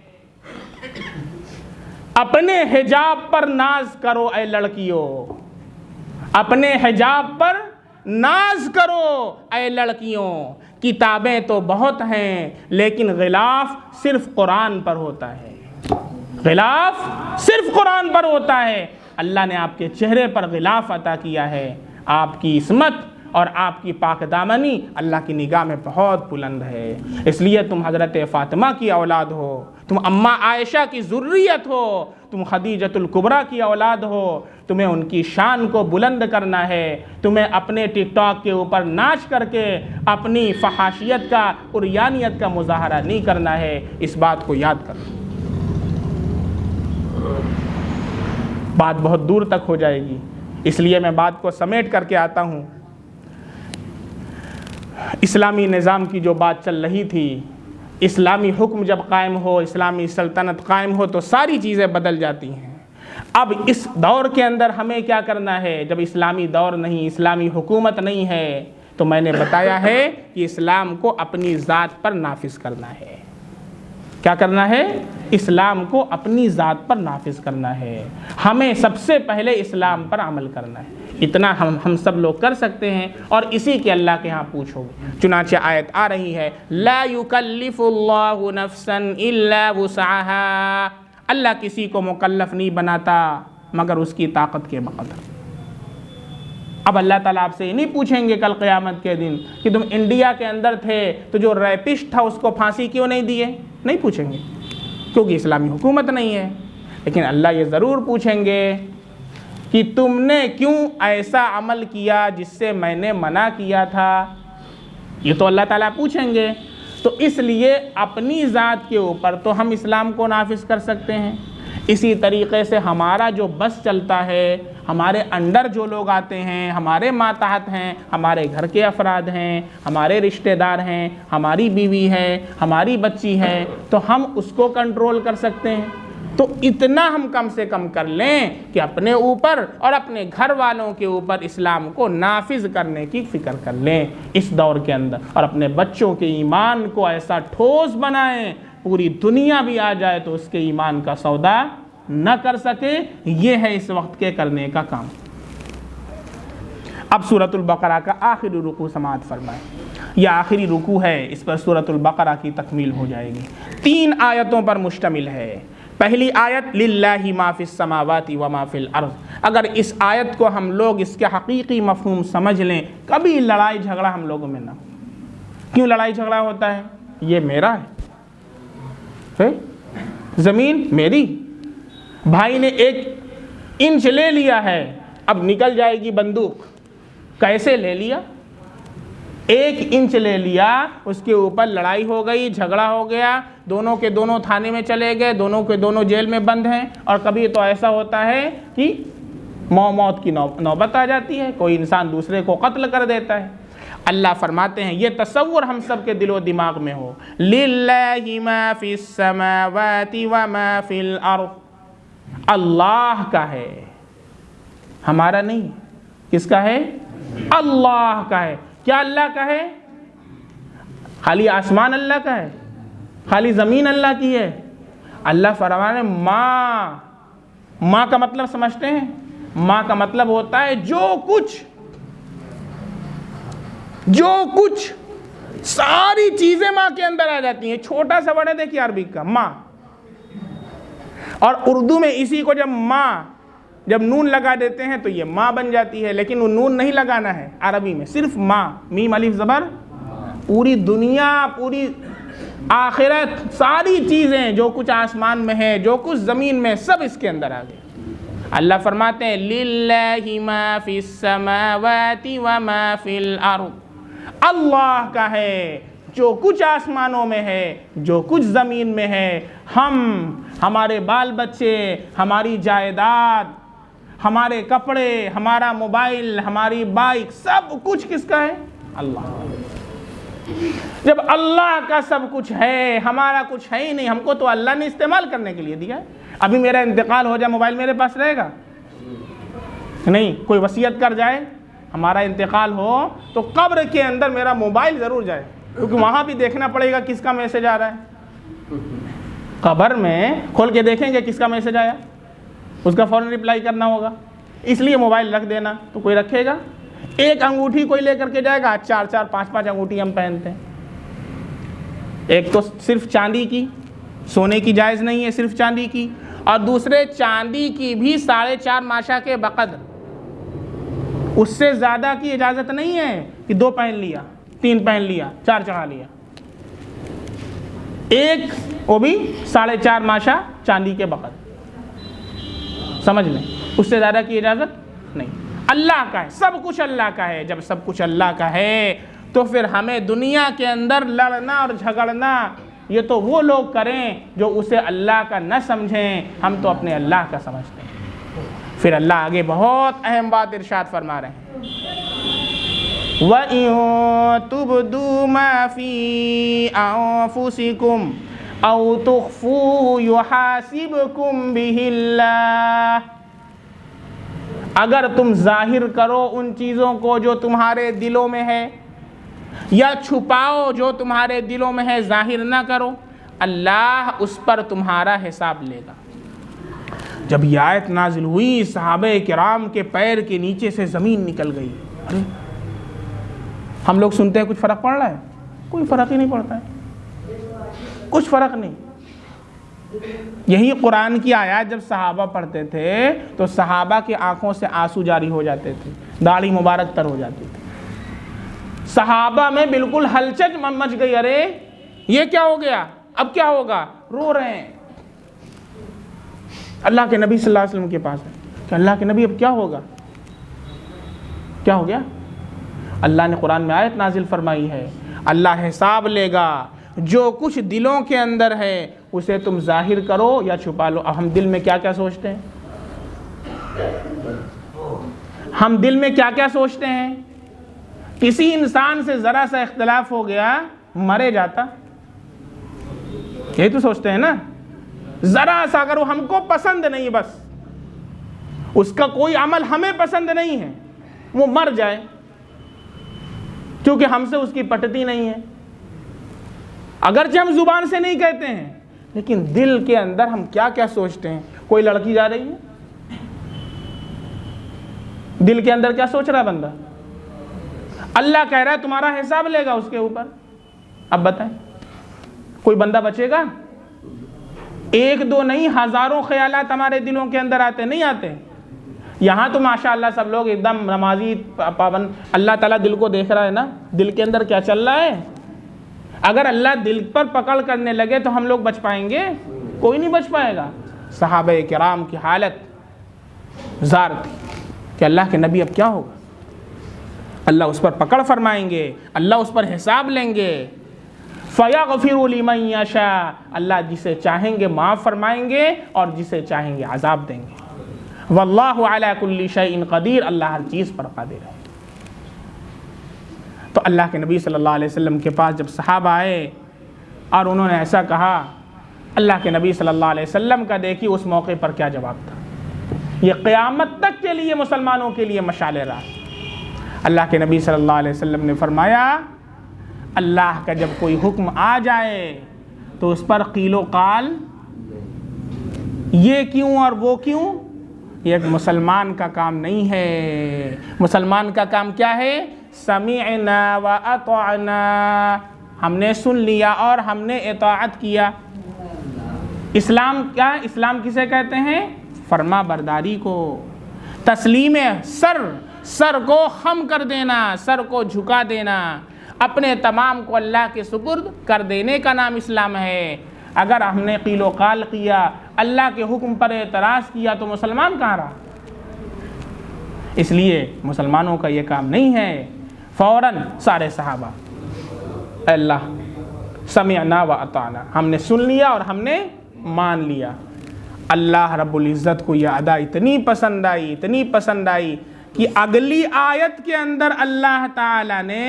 अपने हिजाब पर नाज करो ऐ लड़कियों, अपने हिजाब पर नाज करो ऐ लड़कियों। किताबें तो बहुत हैं लेकिन गिलाफ सिर्फ कुरान पर होता है, गिलाफ सिर्फ कुरान पर होता है। अल्लाह ने आपके चेहरे पर गिलाफ अता किया है। आपकी इस्मत और आपकी पाकदामनी अल्लाह की निगाह में बहुत बुलंद है। इसलिए तुम हज़रत फ़ातिमा की औलाद हो, तुम अम्मा आयशा की ज़ुर्रियत हो, तुम खदीजतुल कुबरा की औलाद हो। तुम्हें उनकी शान को बुलंद करना है। तुम्हें अपने टिकटॉक के ऊपर नाच करके अपनी फहाशियत का, उरियानियत का मुजाहरा नहीं करना है। इस बात को याद करो, बात बहुत दूर तक हो जाएगी, इसलिए मैं बात को समेट करके आता हूँ। इस्लामी निज़ाम की जो बात चल रही थी, इस्लामी हुक्म जब कायम हो, इस्लामी सल्तनत कायम हो तो सारी चीज़ें बदल जाती हैं। अब इस दौर के अंदर हमें क्या करना है? जब इस्लामी दौर नहीं, इस्लामी हुकूमत नहीं है, तो मैंने बताया है कि इस्लाम को अपनी ज़ात पर नाफिज करना है। क्या करना है? इस्लाम को अपनी ज़ात पर नाफिज करना है। हमें सबसे पहले इस्लाम पर अमल करना है। इतना हम सब लोग कर सकते हैं और इसी के अल्लाह के यहाँ पूछोगे। चुनांचे आयत आ रही है, ला युकल्लिफुल्लाहु नफ्सन इल्ला वुसअहा। अल्लाह किसी को मुकल्लफ नहीं बनाता मगर उसकी ताकत के बक़दर। अब अल्लाह ताला आपसे ये नहीं पूछेंगे कल क़यामत के दिन कि तुम इंडिया के अंदर थे तो जो रैपिस्ट था उसको फांसी क्यों नहीं दिए, नहीं पूछेंगे, क्योंकि इस्लामी हुकूमत नहीं है। लेकिन अल्लाह ये ज़रूर पूछेंगे कि तुमने क्यों ऐसा अमल किया जिससे मैंने मना किया था। ये तो अल्लाह ताला पूछेंगे। तो इसलिए अपनी ज़ात के ऊपर तो हम इस्लाम को नाफिज कर सकते हैं। इसी तरीक़े से हमारा जो बस चलता है, हमारे अंडर जो लोग आते हैं, हमारे मातहत हैं, हमारे घर के अफराद हैं, हमारे रिश्तेदार हैं, हमारी बीवी है, हमारी बच्ची है, तो हम उसको कंट्रोल कर सकते हैं। तो इतना हम कम से कम कर लें कि अपने ऊपर और अपने घर वालों के ऊपर इस्लाम को नाफिज करने की फ़िक्र कर लें इस दौर के अंदर, और अपने बच्चों के ईमान को ऐसा ठोस बनाएं पूरी दुनिया भी आ जाए तो उसके ईमान का सौदा न कर सके। ये है इस वक्त के करने का काम। अब सूरतुल बकरा का आखिरी रुकू समाअत फरमाएं। यह आखिरी रुकू है, इस पर सूरतुल बकरा की तकमील हो जाएगी। 3 आयतों पर मुश्तमिल है। पहली आयत लिल्लाहि मा फिस समावाति व मा फिल अर्ज़। अगर इस आयत को हम लोग इसके हकीकी मफ़हूम समझ लें, कभी लड़ाई झगड़ा हम लोगों में ना। क्यों लड़ाई झगड़ा होता है? ये मेरा है, ज़मीन मेरी, भाई ने 1 इंच ले लिया है, अब निकल जाएगी बंदूक। कैसे ले लिया? 1 इंच ले लिया, उसके ऊपर लड़ाई हो गई, झगड़ा हो गया, दोनों के दोनों थाने में चले गए, दोनों के दोनों जेल में बंद हैं। और कभी तो ऐसा होता है कि मौत की नौबत आ जाती है, कोई इंसान दूसरे को कत्ल कर देता है। अल्लाह फरमाते हैं ये तसव्वुर हम सब के दिलो दिमाग में हो, लिल्लाहि मा फिस समावाति व मा फिल अर्ज़। अल्लाह का है, हमारा नहीं। किसका है? अल्लाह का है। क्या अल्लाह का है? खाली आसमान अल्लाह का है? खाली ज़मीन अल्लाह की है? अल्लाह फरमाने माँ का मतलब समझते हैं? माँ का मतलब होता है जो कुछ सारी चीजें माँ के अंदर आ जाती हैं। छोटा सा वर्ड है, देखिए अरबिक का माँ, और उर्दू में इसी को जब नून लगा देते हैं तो ये माँ बन जाती है, लेकिन वो नून नहीं लगाना है अरबी में, सिर्फ माँ, मीम अलिफ ज़बर। पूरी दुनिया, पूरी आखिरत, सारी चीज़ें, जो कुछ आसमान में है, जो कुछ ज़मीन में, सब इसके अंदर आ गए। अल्लाह फरमाते हैं लिल्लाहि मा फिस समावाति व मा फिल अर्ज़। अल्लाह का है जो कुछ आसमानों में है, जो कुछ ज़मीन में है। हम, हमारे बाल बच्चे, हमारी जायदाद, हमारे कपड़े, हमारा मोबाइल, हमारी बाइक, सब कुछ किसका है? अल्लाह। जब अल्लाह का सब कुछ है, हमारा कुछ है ही नहीं, हमको तो अल्लाह ने इस्तेमाल करने के लिए दिया है। अभी मेरा इंतकाल हो जाए, मोबाइल मेरे पास रहेगा? नहीं। कोई वसीयत कर जाए, हमारा इंतकाल हो तो कब्र के अंदर मेरा मोबाइल ज़रूर जाए, क्योंकि वहाँ भी देखना पड़ेगा किसका मैसेज आ रहा है। कब्र में खोल के देखेंगे किसका मैसेज आया, उसका फ़ौरन रिप्लाई करना होगा, इसलिए मोबाइल रख देना। तो कोई रखेगा? एक अंगूठी कोई लेकर के जाएगा, 4-4 5-5 अंगूठी हम पहनते हैं। एक तो सिर्फ चांदी की, सोने की जायज़ नहीं है, सिर्फ चांदी की, और दूसरे चांदी की भी 4.5 माशा के बक़द्र, उससे ज़्यादा की इजाज़त नहीं है कि 2 पहन लिया, 3 पहन लिया, 4 चढ़ा लिया। एक, वो भी 4.5 माशा चांदी के बक़द्र, समझ लें, उससे ज़्यादा की इजाज़त नहीं। अल्लाह का है, सब कुछ अल्लाह का है। जब सब कुछ अल्लाह का है तो फिर हमें दुनिया के अंदर लड़ना और झगड़ना, ये तो वो लोग करें जो उसे अल्लाह का न समझें, हम तो अपने अल्लाह का समझते हैं। फिर अल्लाह आगे बहुत अहम बात इरशाद फरमा रहे हैं, वइन तुब्दू मा फी अनफुसिकुम औ तुख्फूहु युहासिबकुम बिहिल्लाह। अगर तुम जाहिर करो उन चीज़ों को जो तुम्हारे दिलों में है, या छुपाओ जो तुम्हारे दिलों में है, जाहिर ना करो, अल्लाह उस पर तुम्हारा हिसाब लेगा। जब ये आयत नाजिल हुई, सहाबे किराम के पैर के नीचे से ज़मीन निकल गई। अरे हम लोग सुनते हैं कुछ फ़र्क पड़ रहा है? कोई फ़र्क ही नहीं पड़ता है, कुछ फ़र्क नहीं। यही कुरान की आयत जब सहाबा पढ़ते थे तो सहाबा की आंखों से आंसू जारी हो जाते थे, दाढ़ी मुबारक तर हो जाती थी। सहाबा में बिल्कुल हलचल मच गई, अरे ये क्या हो गया, अब क्या होगा, रो रहे हैं। अल्लाह के नबी सल्लल्लाहु अलैहि वसल्लम के पास है कि अल्लाह के नबी अब क्या होगा, क्या हो गया? अल्लाह ने कुरान में आयत नाजिल फरमाई है, अल्लाह हिसाब लेगा, जो कुछ दिलों के अंदर है उसे तुम जाहिर करो या छुपा लो। अब हम दिल में क्या क्या सोचते हैं, हम दिल में क्या क्या सोचते हैं? किसी इंसान से ज़रा सा इख्तिलाफ हो गया, मरे जाता, यही तो सोचते हैं ना। ज़रा सा अगर वो हमको पसंद नहीं, बस उसका कोई अमल हमें पसंद नहीं है, वो मर जाए, क्योंकि हमसे उसकी पटती नहीं है। अगरचे हम जुबान से नहीं कहते हैं, लेकिन दिल के अंदर हम क्या क्या सोचते हैं। कोई लड़की जा रही है, दिल के अंदर क्या सोच रहा है बंदा? अल्लाह कह रहा है तुम्हारा हिसाब लेगा उसके ऊपर। अब बताएं, कोई बंदा बचेगा? 1-2 नहीं, हज़ारों ख्यालात हमारे दिलों के अंदर आते, नहीं आते? यहाँ तो माशाअल्लाह सब लोग एकदम नमाजी पाबंद, अल्लाह ताला दिल को देख रहा है ना, दिल के अंदर क्या चल रहा है। अगर अल्लाह दिल पर पकड़ करने लगे तो हम लोग बच पाएंगे? कोई नहीं बच पाएगा। सहाबे किराम की हालत ज़ार थी कि अल्लाह के नबी अब क्या होगा, अल्लाह उस पर पकड़ फरमाएंगे, अल्लाह उस पर हिसाब लेंगे। फ़यग़फ़िरु लिमन यशा, अल्लाह जिसे चाहेंगे माफ़ फरमाएंगे और जिसे चाहेंगे अजाब देंगे। वल्लाहु अला कुल्ली शैइन क़दीर, अल्लाह हर चीज़ पर क़ादिर है। तो अल्लाह के नबी सल्लल्लाहु अलैहि वसल्लम के पास जब सहाबा आए और उन्होंने ऐसा कहा, अल्लाह के नबी सल्लल्लाहु अलैहि वसल्लम का देखिए उस मौके पर क्या जवाब था। ये क़यामत तक के लिए मुसलमानों के लिए मशाले रहा। अल्लाह के नबी सल्लल्लाहु अलैहि वसल्लम ने फरमाया, अल्लाह का जब कोई हुक्म आ जाए तो उस पर क़ीलो क़ाल, ये क्यों और वो क्यों, ये एक मुसलमान का काम नहीं है। मुसलमान का काम क्या है? समीअना व अतअना, हमने सुन लिया और हमने इताअत किया। इस्लाम क्या? इस्लाम किसे कहते हैं? फर्मा बरदारी को, तस्लीम सर को खम कर देना, सर को झुका देना, अपने तमाम को अल्लाह के सुपुर्द कर देने का नाम इस्लाम है। अगर हमने क़ीलो क़ाल किया, अल्लाह के हुक्म पर एतराज़ किया, तो मुसलमान कहाँ रहा? इसलिए मुसलमानों का ये काम नहीं है। फ़ौरन सारे सहाबा, अल्लाह समिअना व अताना, हमने सुन लिया और हमने मान लिया। अल्लाह रब्बुल इज़्ज़त को यह अदा इतनी पसंद आई कि अगली आयत के अंदर अल्लाह ताला ने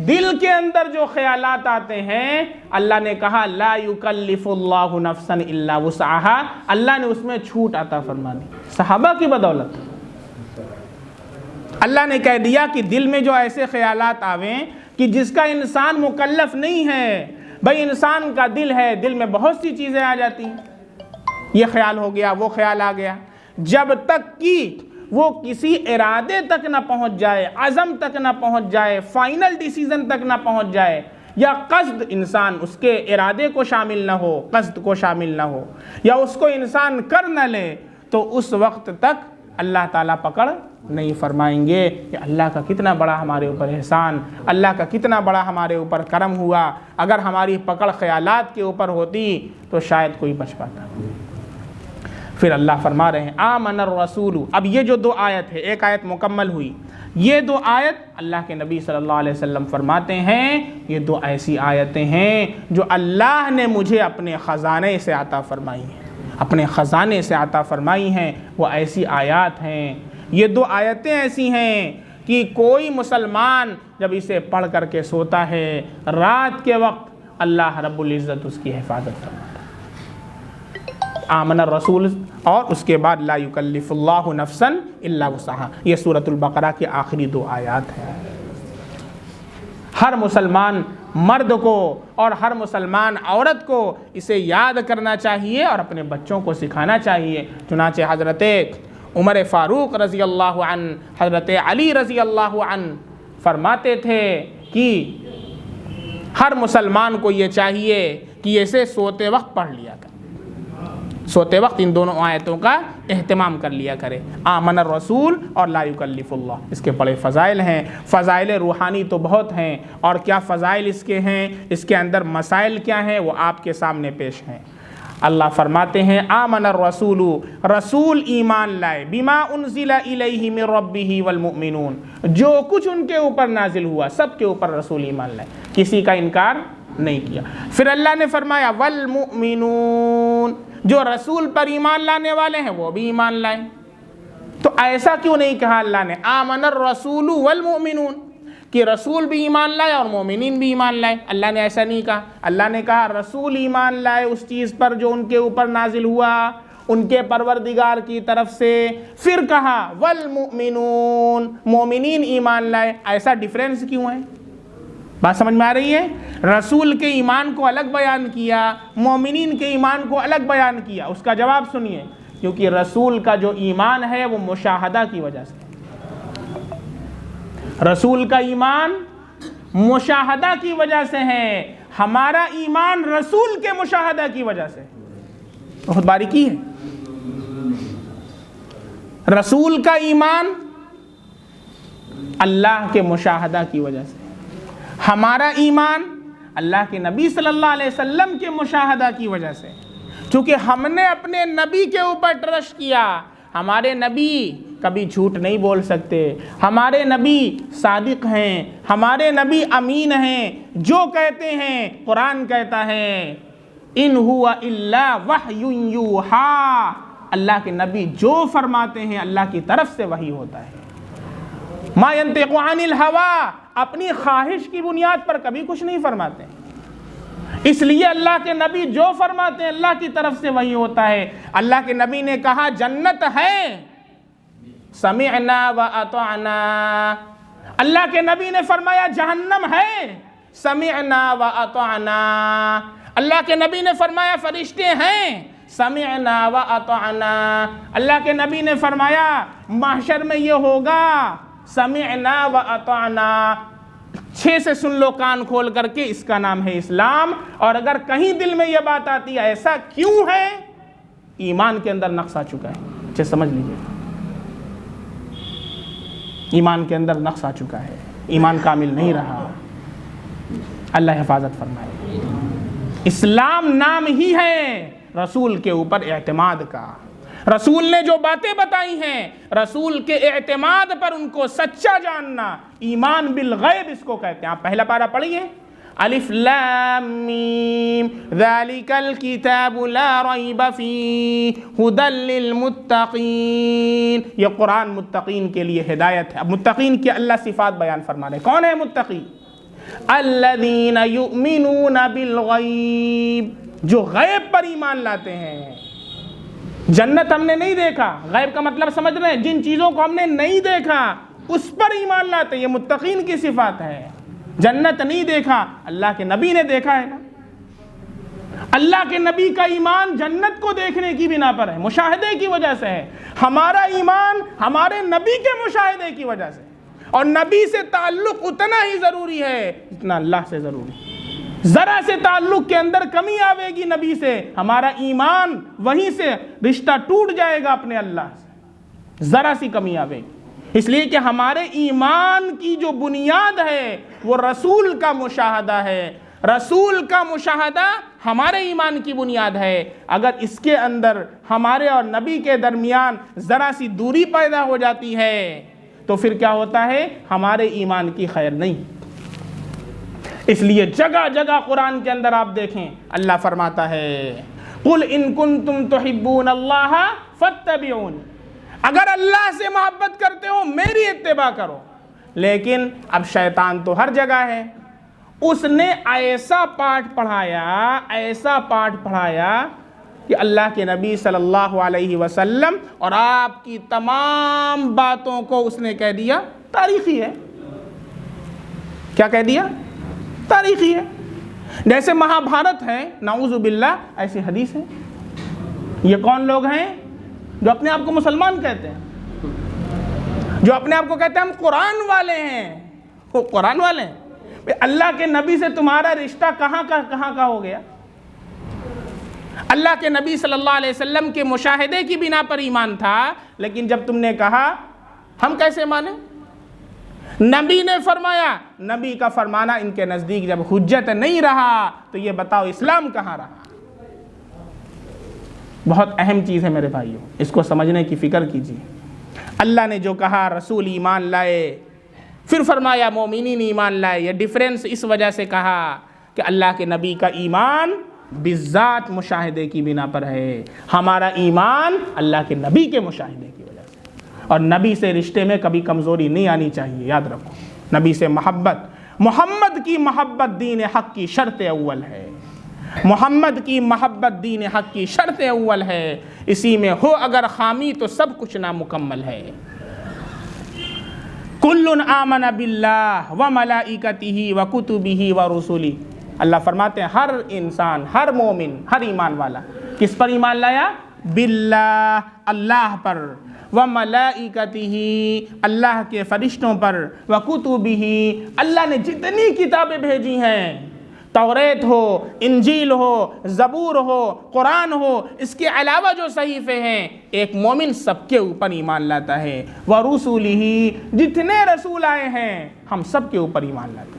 दिल के अंदर जो ख्यालात आते हैं, अल्लाह ने कहा ला युकल्लिफुल्लाहु नफ्सन इल्ला वुसअहा, अल्लाह ने उसमें छूट अता फरमा दी। सहाबा की बदौलत अल्लाह ने कह दिया कि दिल में जो ऐसे ख्यालात आवें कि जिसका इंसान मुकल्लफ नहीं है, भाई इंसान का दिल है, दिल में बहुत सी चीज़ें आ जाती हैं, ये ख्याल हो गया, वो ख्याल आ गया, जब तक कि वो किसी इरादे तक ना पहुंच जाए, अज़म तक ना पहुंच जाए, फाइनल डिसीजन तक ना पहुंच जाए, या कस्द इंसान उसके इरादे को शामिल ना हो, कस्द को शामिल ना हो, या उसको इंसान कर न ले, तो उस वक्त तक अल्लाह ताला पकड़ नहीं फरमाएंगे कि अल्लाह का कितना बड़ा हमारे ऊपर एहसान, अल्लाह का कितना बड़ा हमारे ऊपर करम हुआ। अगर हमारी पकड़ ख्यालात के ऊपर होती तो शायद कोई बच पाता। फिर अल्लाह फरमा रहे हैं आमनर रसूल। अब ये जो दो आयत है, एक आयत मुकम्मल हुई, ये दो आयत अल्लाह के नबी सल्लल्लाहु अलैहि वसल्लम फरमाते हैं ये दो ऐसी आयतें हैं जो अल्लाह ने मुझे अपने ख़जाने से अता फरमाई हैं, अपने ख़जाने से अता फरमाई हैं। वो ऐसी आयत हैं, ये दो आयतें ऐसी हैं कि कोई मुसलमान जब इसे पढ़ करके सोता है रात के वक्त, अल्लाह रब्बुल इज़्ज़त उसकी हिफाजत करता है। आमन रसूल और उसके बाद ला युकल्लिफुल्लाहु नफ्सन इल्ला वुसअहा, ये सूरतुल बकरा की आखिरी दो आयत हैं। हर मुसलमान मर्द को और हर मुसलमान औरत को इसे याद करना चाहिए और अपने बच्चों को सिखाना चाहिए। चुनाचे हज़रत उमर फ़ारूक रज़ी अल्लाहु अन्हु, हज़रत अली रज़ी अल्लाहु अन्हु फरमाते थे कि हर मुसलमान को ये चाहिए कि इसे सोते वक्त पढ़ लिया करे, सोते वक्त इन दोनों आयतों का एहतमाम कर लिया करे, आमन रसूल और ला युकल्लिफुल्लाह। इसके बड़े फ़ज़ाइल हैं, फ़ज़ाइल रूहानी तो बहुत हैं, और क्या फ़ज़ाइल इसके हैं, इसके अंदर मसाइल क्या हैं, वो आपके सामने पेश हैं। अल्लाह फरमाते हैं आमन रसूलु, रसूल ईमान लाए, बिमा उनज़िला इलैहि मिर रब्बिही वल मुमिनून, जो कुछ उनके ऊपर नाजिल हुआ सब के ऊपर रसूल ईमान लाए, किसी का इनकार नहीं किया। फिर अल्लाह ने फरमाया वल मुमिनून, जो रसूल पर ईमान लाने वाले हैं वो भी ईमान लाए। तो ऐसा क्यों नहीं कहा अल्लाह ने आमनर रसूलु वल मुमिनून, कि रसूल भी ईमान लाए और मोमिनीन भी ईमान लाए? अल्लाह ने ऐसा नहीं कहा। अल्लाह ने कहा रसूल ईमान लाए उस चीज़ पर जो उनके ऊपर नाजिल हुआ उनके परवरदिगार की तरफ से, फिर कहा वल मुमिनून, मोमिनीन ईमान लाए। ऐसा डिफरेंस क्यों है? बात समझ में आ रही है? रसूल के ईमान को अलग बयान किया, मोमिनीन के ईमान को अलग बयान किया। उसका जवाब सुनिए, क्योंकि रसूल का जो ईमान है वो मुशाहदा की वजह से, रसूल का ईमान मुशाहदा की वजह से है, हमारा ईमान रसूल के मुशाहदा की वजह से। बहुत बारीकी है। रसूल का ईमान अल्लाह के मुशाहदा की वजह से, हमारा ईमान अल्लाह के नबी सल्लल्लाहु अलैहि वसल्लम के मुशाहदा की वजह से। क्योंकि हमने अपने नबी के ऊपर ट्रस्ट किया, हमारे नबी कभी झूठ नहीं बोल सकते, हमारे नबी सादिक हैं, हमारे नबी अमीन हैं, जो कहते हैं कुरान कहता है इन हुआ इल्ला वहयुन यूहा, अल्लाह के नबी जो फरमाते हैं अल्लाह की तरफ से वही होता है। मा यंतिकु अनिल हवा, अपनी ख्वाहिश की बुनियाद पर कभी कुछ नहीं फरमाते। इसलिए अल्लाह के नबी जो फरमाते हैं अल्लाह की तरफ से वही होता है। अल्लाह के नबी ने कहा जन्नत है, समिअना व अतअना। अल्लाह के नबी ने फरमाया जहन्नम है, समिअना व अतअना। अल्लाह के नबी ने फरमाया फरिश्ते हैं, समिअना व अतअना। अल्लाह के नबी ने फरमाया महशर में ये होगा, समिअना व अतअना। 6 से सुन लो कान खोल करके, इसका नाम है इस्लाम। और अगर कहीं दिल में यह बात आती है ऐसा क्यों है, ईमान के अंदर नक्श आ चुका है। अच्छे समझ लीजिए, ईमान के अंदर नक्श आ चुका है, ईमान कामिल नहीं रहा। अल्लाह हिफाजत फरमाए। इस्लाम नाम ही है रसूल के ऊपर एतमाद का। रसूल ने जो बातें बताई हैं, रसूल के एतमाद पर उनको सच्चा जानना, ईमान बिल गैब इसको कहते हैं। आप पहला पारा पढ़िए, अलिफ लाम मीम ज़ालिकल किताबु ला रैब फ़ीह हुदल लिल मुत्तक़ीन। ये कुरान मुत्तक़ीन के लिए हिदायत है। अब मुत्तक़ीन की अल्लाह सिफ़ात बयान फरमा रहे। कौन है मुत्तक़ी? अल्लज़ीना युमिनूना बिल गैब, जो गैब पर ईमान लाते हैं। जन्नत हमने नहीं देखा, गैब का मतलब समझ रहे हैं, जिन चीज़ों को हमने नहीं देखा उस पर ईमान लाते हैं। ये मुत्तक़ीन की सिफ़ात है। जन्नत नहीं देखा, अल्लाह के नबी ने देखा है ना। अल्लाह के नबी का ईमान जन्नत को देखने की बिना पर है, मुशाहिदे की वजह से है। हमारा ईमान हमारे नबी के मुशाहिदे की वजह से, और नबी से ताल्लुक़ उतना ही ज़रूरी है जितना अल्लाह से ज़रूरी है। ज़रा से ताल्लुक़ के अंदर कमी आवेगी नबी से, हमारा ईमान वहीं से रिश्ता टूट जाएगा अपने अल्लाह से। ज़रा सी कमी आवेगी, इसलिए कि हमारे ईमान की जो बुनियाद है वो रसूल का मुशाहदा है। रसूल का मुशाहदा हमारे ईमान की बुनियाद है। अगर इसके अंदर हमारे और नबी के दरमियान ज़रा सी दूरी पैदा हो जाती है तो फिर क्या होता है? हमारे ईमान की खैर नहीं। इसलिए जगह जगह कुरान के अंदर आप देखें, अल्लाह फरमाता है कुल इन कुंतुम तुहिब्बूनल्लाह फत्तबिऊन, अगर अल्लाह से मोहब्बत करते हो मेरी इत्तिबा करो। लेकिन अब शैतान तो हर जगह है, उसने ऐसा पाठ पढ़ाया कि अल्लाह के नबी सल्लल्लाहु अलैहि वसल्लम और आपकी तमाम बातों को उसने कह दिया तारीखी है। क्या कह दिया? तारीखी है। जैसे महाभारत है, नाऊज़ु बिल्लाह, ऐसी हदीस है। ये कौन लोग हैं जो अपने आप को मुसलमान कहते हैं, जो अपने आप को कहते हैं हम कुरान वाले हैं? वो कुरान वाले हैं? अल्लाह के नबी से तुम्हारा रिश्ता कहाँ का हो गया? अल्लाह के नबी सल्लल्लाहु अलैहि वसल्लम के मुशाहिदे की बिना पर ईमान था, लेकिन जब तुमने कहा हम कैसे माने, नबी ने फरमाया, नबी का फरमाना इनके नज़दीक जब हुज्जत नहीं रहा तो ये बताओ इस्लाम कहाँ रहा? बहुत अहम चीज़ है मेरे भाइयों, इसको समझने की फ़िक्र कीजिए। अल्लाह ने जो कहा रसूल ईमान लाए, फिर फरमाया मोमिनीन ईमान लाए। ये डिफरेंस इस वजह से कहा कि अल्लाह के नबी का ईमान बिज़ात मुशाहिदे की बिना पर है, हमारा ईमान अल्लाह के नबी के मुशाहिदे की वजह से। और नबी से रिश्ते में कभी कमज़ोरी नहीं आनी चाहिए, याद रखो। नबी से मोहब्बत, मोहम्मद की मोहब्बत दीन हक़ की शर्त अव्वल है। मोहम्मद की मोहब्बत दीन हक़ की शर्त अव्वल है। इसी में हो अगर खामी तो सब कुछ नामुकम्मल है। कुल्लुन आमन बिल्लाह व मलाइकतिही व कुतुबिही व रुसुली। अल्लाह फरमाते हैं हर इंसान, हर मोमिन, हर ईमान वाला किस पर ईमान लाया? बिल्लाह, अल्लाह पर, व मलाइकतिही, अल्लाह के फरिश्तों पर, व कुतुबिही, अल्लाह ने जितनी किताबें भेजी हैं, तौरेत हो, इंजील हो, ज़बूर हो, कुरान हो, इसके अलावा जो सहीफ़े हैं, एक मोमिन सबके ऊपर ईमान लाता है। व रुसूलिही, जितने रसूल आए हैं हम सब के ऊपर ईमान लाते हैं।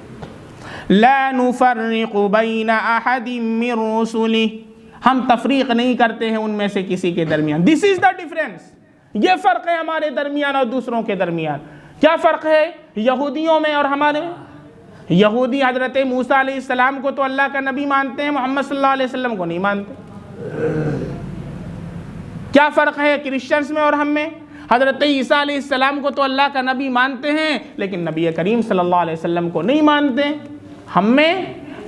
ला नुफ़र्रिक़ु बैना अहदिम मिन रुसुलिही, हम तफरीक़ नहीं करते हैं उनमें से किसी के दरमियान। This is the difference. ये फ़र्क है हमारे दरमियान और दूसरों के दरमियान। क्या फ़र्क है यहूदियों में और हमारे में? यहूदी हज़रत मूसा अलैहिस्सलाम को तो अल्लाह का नबी मानते हैं, मोहम्मद सल्लल्लाहु अलैहि वसल्लम को नहीं मानते। क्या फ़र्क है क्रिश्चियंस में और हम में? हज़रत ईसा अलैहिस्सलाम को तो अल्लाह का नबी मानते हैं, लेकिन नबी करीम सल्लल्लाहु अलैहि वसल्लम को नहीं मानते।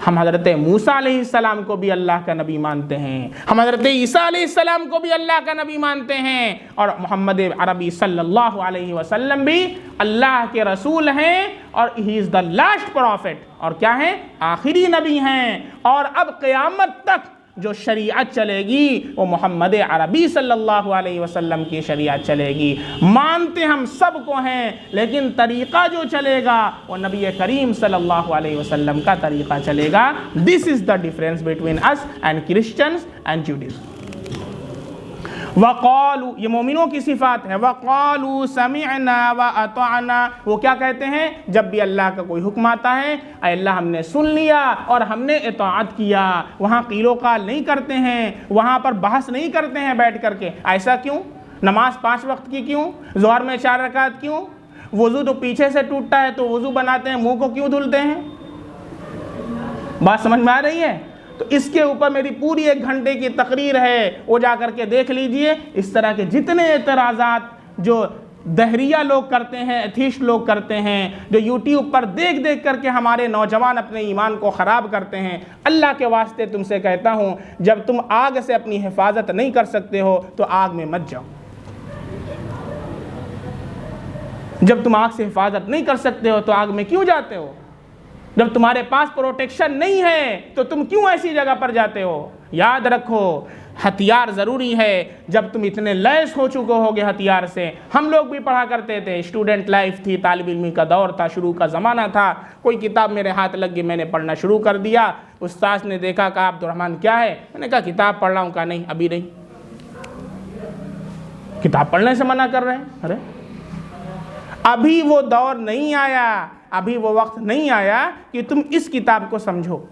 हम हज़रत मूसा अलैहिस्सलाम को भी अल्लाह का नबी मानते हैं, हम हज़रत ईसा अलैहिस्सलाम को भी अल्लाह का नबी मानते हैं, और मोहम्मद अरबी सल्लल्लाहु अलैहि वसल्लम भी अल्लाह के रसूल हैं, और he is the last profit, और क्या है? आखिरी नबी हैं। और अब क़यामत तक जो शरीयत चलेगी वो मोहम्मद अरबी सल्लल्लाहु अलैहि वसल्लम की शरीयत चलेगी। मानते हम सबको हैं, लेकिन तरीक़ा जो चलेगा वो नबी करीम सल्लल्लाहु अलैहि वसल्लम का तरीक़ा चलेगा। This is the difference between us and Christians and Judaism. वक़ालू, ये मोमिनों की सिफ़ात है। वक़ालू समिअना व अतअना, वो क्या कहते हैं जब भी अल्लाह का कोई हुक्म आता है, अल्लाह हमने सुन लिया और हमने इताअत किया। वहाँ क़ीलो क़ाल नहीं करते हैं, वहाँ पर बहस नहीं करते हैं बैठ करके। ऐसा क्यों? नमाज 5 वक्त की क्यों? ज़ोहर में 4 रकात क्यों? वज़ू तो पीछे से टूटता है तो वज़ू बनाते हैं, मुँह को क्यों धुलते हैं? बात समझ में आ रही है? तो इसके ऊपर मेरी पूरी 1 घंटे की तकरीर है, वो जा करके देख लीजिए। इस तरह के जितने एतराज़ात जो दहरिया लोग करते हैं, एथीस्ट लोग करते हैं, जो यूट्यूब पर देख देख करके हमारे नौजवान अपने ईमान को ख़राब करते हैं, अल्लाह के वास्ते तुमसे कहता हूँ, जब तुम आग से अपनी हिफाजत नहीं कर सकते हो तो आग में मत जाओ। जब तुम आग से हिफाजत नहीं कर सकते हो तो आग में क्यों जाते हो? जब तुम्हारे पास प्रोटेक्शन नहीं है तो तुम क्यों ऐसी जगह पर जाते हो? याद रखो, हथियार ज़रूरी है। जब तुम इतने लैस हो चुके होगे हथियार से, हम लोग भी पढ़ा करते थे, स्टूडेंट लाइफ थी, तालिब इल्मी का दौर था, शुरू का ज़माना था, कोई किताब मेरे हाथ लग गई, मैंने पढ़ना शुरू कर दिया। उस्ताद ने देखा, कहा अब्दुर्रहमान क्या है? मैंने कहा किताब पढ़ रहा हूँ। कहा नहीं, अभी नहीं, किताब पढ़ने से मना कर रहे हैं। अरे अभी वो दौर नहीं आया, अभी वो वक्त नहीं आया कि तुम इस किताब को समझो।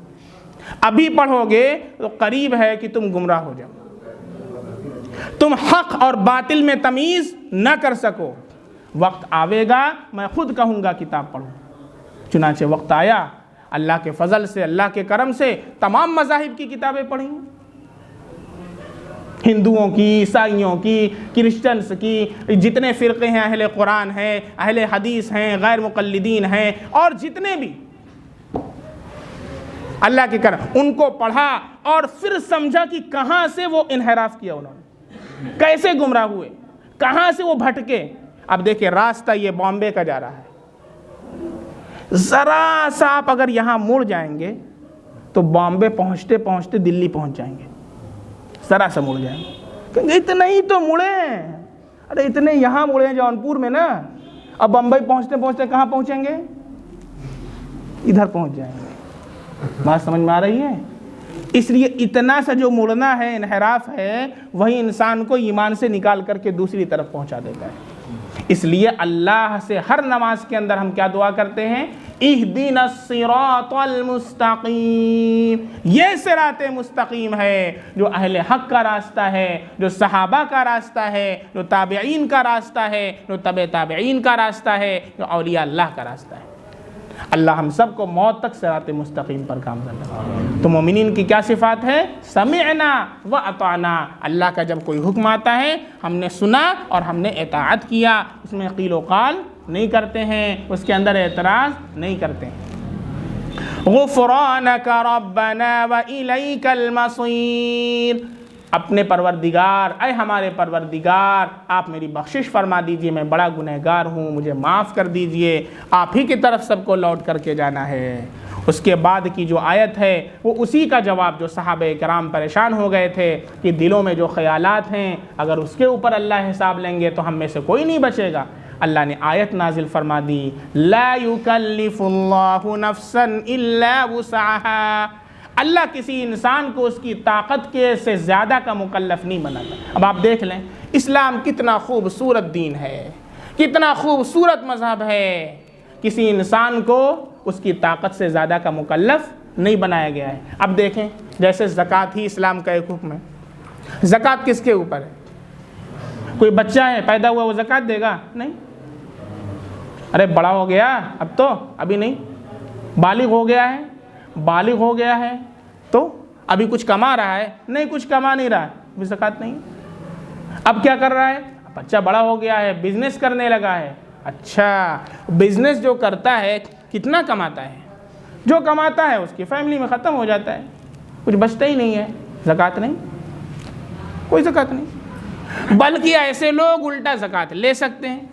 अभी पढ़ोगे तो करीब है कि तुम गुमराह हो जाओ, तुम हक और बातिल में तमीज़ न कर सको। वक्त आवेगा, मैं खुद कहूँगा किताब पढ़ो। चुनांचे वक्त आया, अल्लाह के फजल से, अल्लाह के करम से तमाम मज़ाहिब की किताबें पढ़ी, हिंदुओं की, ईसाइयों की, क्रिश्चियंस की, जितने फ़िरक़े हैं, अहले कुरान हैं, अहले हदीस हैं, गैर मुक़ल्लिदीन हैं, और जितने भी अल्लाह के करम, उनको पढ़ा और फिर समझा कि कहाँ से वो इन्हिराफ किया उन्होंने, कैसे गुमराह हुए, कहाँ से वो भटके। अब देखिए, रास्ता ये बॉम्बे का जा रहा है, ज़रा सा आप अगर यहाँ मुड़ जाएंगे तो बॉम्बे पहुँचते पहुँचते दिल्ली पहुँच जाएंगे, ज़रा सा मुड़ जाएंगे। क्योंकि इतने ही तो मुड़े, अरे इतने यहाँ मुड़े हैं जौनपुर में ना, अब बम्बई पहुँचते पहुँचते कहाँ पहुँचेंगे? इधर पहुँच जाएंगे। बात समझ में आ रही है? इसलिए इतना सा जो मुड़ना है, इन्हिराफ है, वही इंसान को ईमान से निकाल करके दूसरी तरफ पहुंचा देता है। इसलिए अल्लाह से हर नमाज के अंदर हम क्या दुआ करते हैं? इहदिनस सिरातल मुस्तकीम। ये सिराते मुस्तकीम है जो अहले हक का रास्ता है, जो सहाबा का रास्ता है, जो ताबईन का रास्ता है, जो तबे ताबईन का रास्ता है, जो औलिया अल्लाह का रास्ता है। अल्लाह हम सबको मौत तक सिराते मुस्तकीम पर काम करना। तो मोमिनीन की क्या सिफ़ात है? समिअना व अताना। अल्लाह का जब कोई हुक्म आता है, हमने सुना और हमने इताअत किया, उसमें क़ील व क़ाल नहीं करते हैं, उसके अंदर एतराज़ नहीं करते हैं। गुफ़रानक रब्बना व इलैकल मसीर। अपने परवरदिगार, ऐ हमारे परवरदिगार, आप मेरी बख्शिश फरमा दीजिए, मैं बड़ा गुनहगार हूँ, मुझे माफ़ कर दीजिए, आप ही की तरफ सबको लौट करके जाना है। उसके बाद की जो आयत है वो उसी का जवाब, जो सहाबे कराम परेशान हो गए थे कि दिलों में जो ख़यालात हैं, अगर उसके ऊपर अल्लाह हिसाब लेंगे तो हम में से कोई नहीं बचेगा। अल्लाह ने आयत नाजिल फरमा दी, ला युकल्लिफुल्लाहु नफ्सन इल्ला वुसअहा। अल्लाह किसी इंसान को उसकी ताकत के से ज़्यादा का मुकल्लफ नहीं बनाता। अब आप देख लें, इस्लाम कितना खूबसूरत दीन है, कितना खूबसूरत मज़हब है। किसी इंसान को उसकी ताकत से ज़्यादा का मुकल्लफ नहीं बनाया गया है। अब देखें, जैसे ज़कात ही इस्लाम का एक हुक्म है। ज़कात किसके ऊपर है? कोई बच्चा है, पैदा हुआ, वो ज़कात देगा? नहीं। अरे बड़ा हो गया, अब तो अभी नहीं। बालिग हो गया है, बालिग हो गया है तो अभी कुछ कमा रहा है? नहीं, कुछ कमा नहीं रहा है, अभी ज़कात नहीं। अब क्या कर रहा है? बच्चा बड़ा हो गया है, बिजनेस करने लगा है। अच्छा, बिजनेस जो करता है कितना कमाता है? जो कमाता है उसकी फैमिली में ख़त्म हो जाता है, कुछ बचता ही नहीं है, ज़कात नहीं, कोई ज़कात नहीं। बल्कि ऐसे लोग उल्टा ज़कात ले सकते हैं,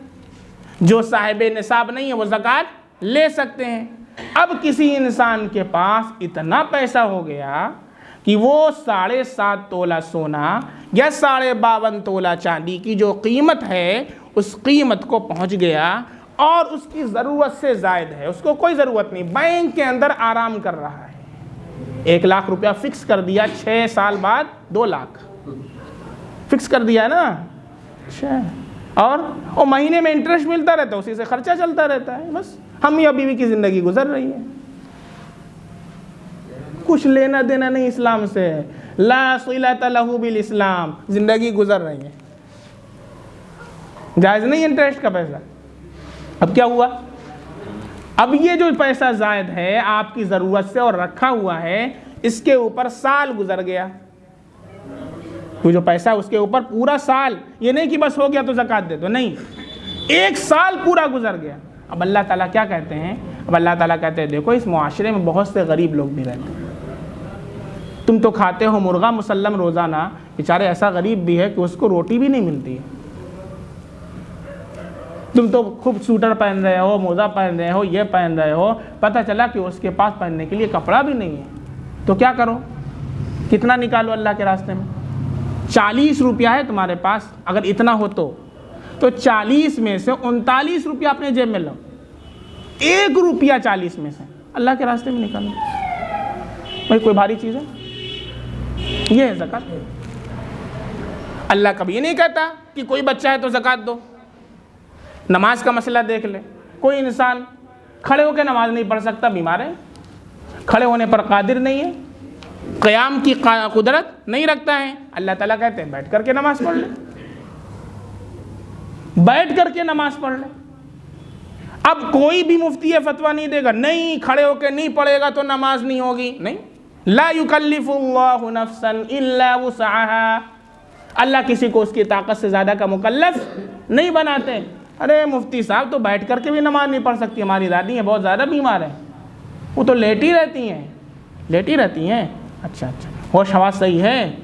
जो साहिबे निसाब नहीं है वो ज़कात ले सकते हैं। अब किसी इंसान के पास इतना पैसा हो गया कि वो 7.5 तोला सोना या 52.5 तोला चांदी की जो कीमत है, उस कीमत को पहुंच गया और उसकी ज़रूरत से ज़ायद है, उसको कोई ज़रूरत नहीं, बैंक के अंदर आराम कर रहा है। 1 लाख रुपया फिक्स कर दिया, 6 साल बाद 2 लाख फिक्स कर दिया है ना। अच्छा, और वो महीने में इंटरेस्ट मिलता रहता है, उसी से खर्चा चलता रहता है। बस हम या बीवी की ज़िंदगी गुजर रही है, कुछ लेना देना नहीं इस्लाम से। ला सिलता लहू बिल इस्लाम, ज़िंदगी गुजर रही है, जायज़ नहीं इंटरेस्ट का पैसा। अब क्या हुआ? अब ये जो पैसा जायद है आपकी ज़रूरत से और रखा हुआ है, इसके ऊपर साल गुजर गया, वो जो पैसा उसके ऊपर पूरा साल, ये नहीं कि बस हो गया तो ज़कात दे दो, नहीं, 1 साल पूरा गुजर गया। अब अल्लाह ताला क्या कहते हैं? अब अल्लाह ताला कहते हैं देखो इस मुआशरे में बहुत से गरीब लोग भी रहते हैं, तुम तो खाते हो मुर्गा मुसल्लम रोज़ाना, बेचारे ऐसा गरीब भी है कि उसको रोटी भी नहीं मिलती है। तुम तो खूब सूटर पहन रहे हो, मोज़ा पहन रहे हो, ये पहन रहे हो, पता चला कि उसके पास पहनने के लिए कपड़ा भी नहीं है, तो क्या करो? कितना निकालो अल्लाह के रास्ते में? 40 रुपया है तुम्हारे पास, अगर इतना हो तो 40 में से 39 रुपया अपने जेब में लो, 1 रुपया 40 में से अल्लाह के रास्ते में निकालो। भाई कोई भारी चीज़ है? ये है ज़कात। अल्लाह कभी ये नहीं कहता कि कोई बच्चा है तो ज़कात दो। नमाज का मसला देख ले, कोई इंसान खड़े होकर नमाज नहीं पढ़ सकता, बीमार है, खड़े होने पर कादिर नहीं है, क़याम की कुदरत नहीं रखता है, अल्लाह ताला कहते हैं बैठ करके नमाज पढ़ ले, बैठ करके नमाज पढ़ ले। अब कोई भी मुफ्ती फतवा नहीं देगा नहीं खड़े होकर नहीं पढ़ेगा तो नमाज नहीं होगी, नहीं, ला युकल्लिफुल्लाहु नफ्सन इल्ला वुसअहा, अल्लाह किसी को उसकी ताकत से ज़्यादा का मुकल्लफ नहीं बनाते। अरे मुफ्ती साहब तो बैठ करके भी नमाज नहीं पढ़ सकती, हमारी दादी हैं बहुत ज़्यादा बीमार हैं, वो तो लेटी रहती हैं, लेटी रहती हैं। अच्छा अच्छा, होश हवास सही है,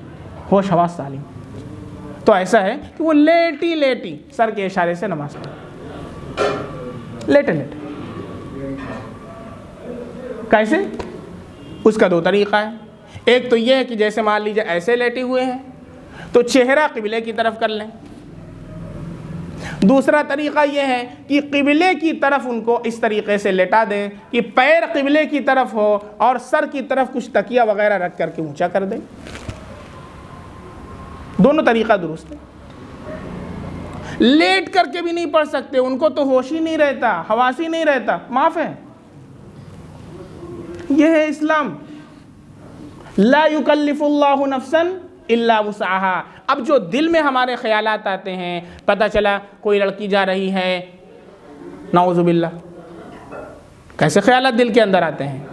होश हवास सालिम, तो ऐसा है कि वो लेटी लेटी सर के इशारे से नमाज पढ़े, लेटे लेटे। कैसे? उसका 2 तरीक़ा है। एक तो ये है कि जैसे मान लीजिए ऐसे लेटे हुए हैं तो चेहरा क़िबले की तरफ कर लें। दूसरा तरीक़ा यह है कि क़िबले की तरफ उनको इस तरीक़े से लेटा दें कि पैर क़िबले की तरफ हो और सर की तरफ कुछ तकिया वगैरह रख करके ऊंचा कर दें। दोनों तरीक़ा दुरुस्त है। लेट करके भी नहीं पढ़ सकते, उनको तो होश ही नहीं रहता, हवास ही नहीं रहता, माफ़ है। यह है इस्लाम, ला युकल्लिफुल्लाहु नफ्सन इल्ला वुसअहा। अब जो दिल में हमारे ख्यालात आते हैं, पता चला कोई लड़की जा रही है, नाउज़ुबिल्लाह, कैसे ख्यालात दिल के अंदर आते हैं।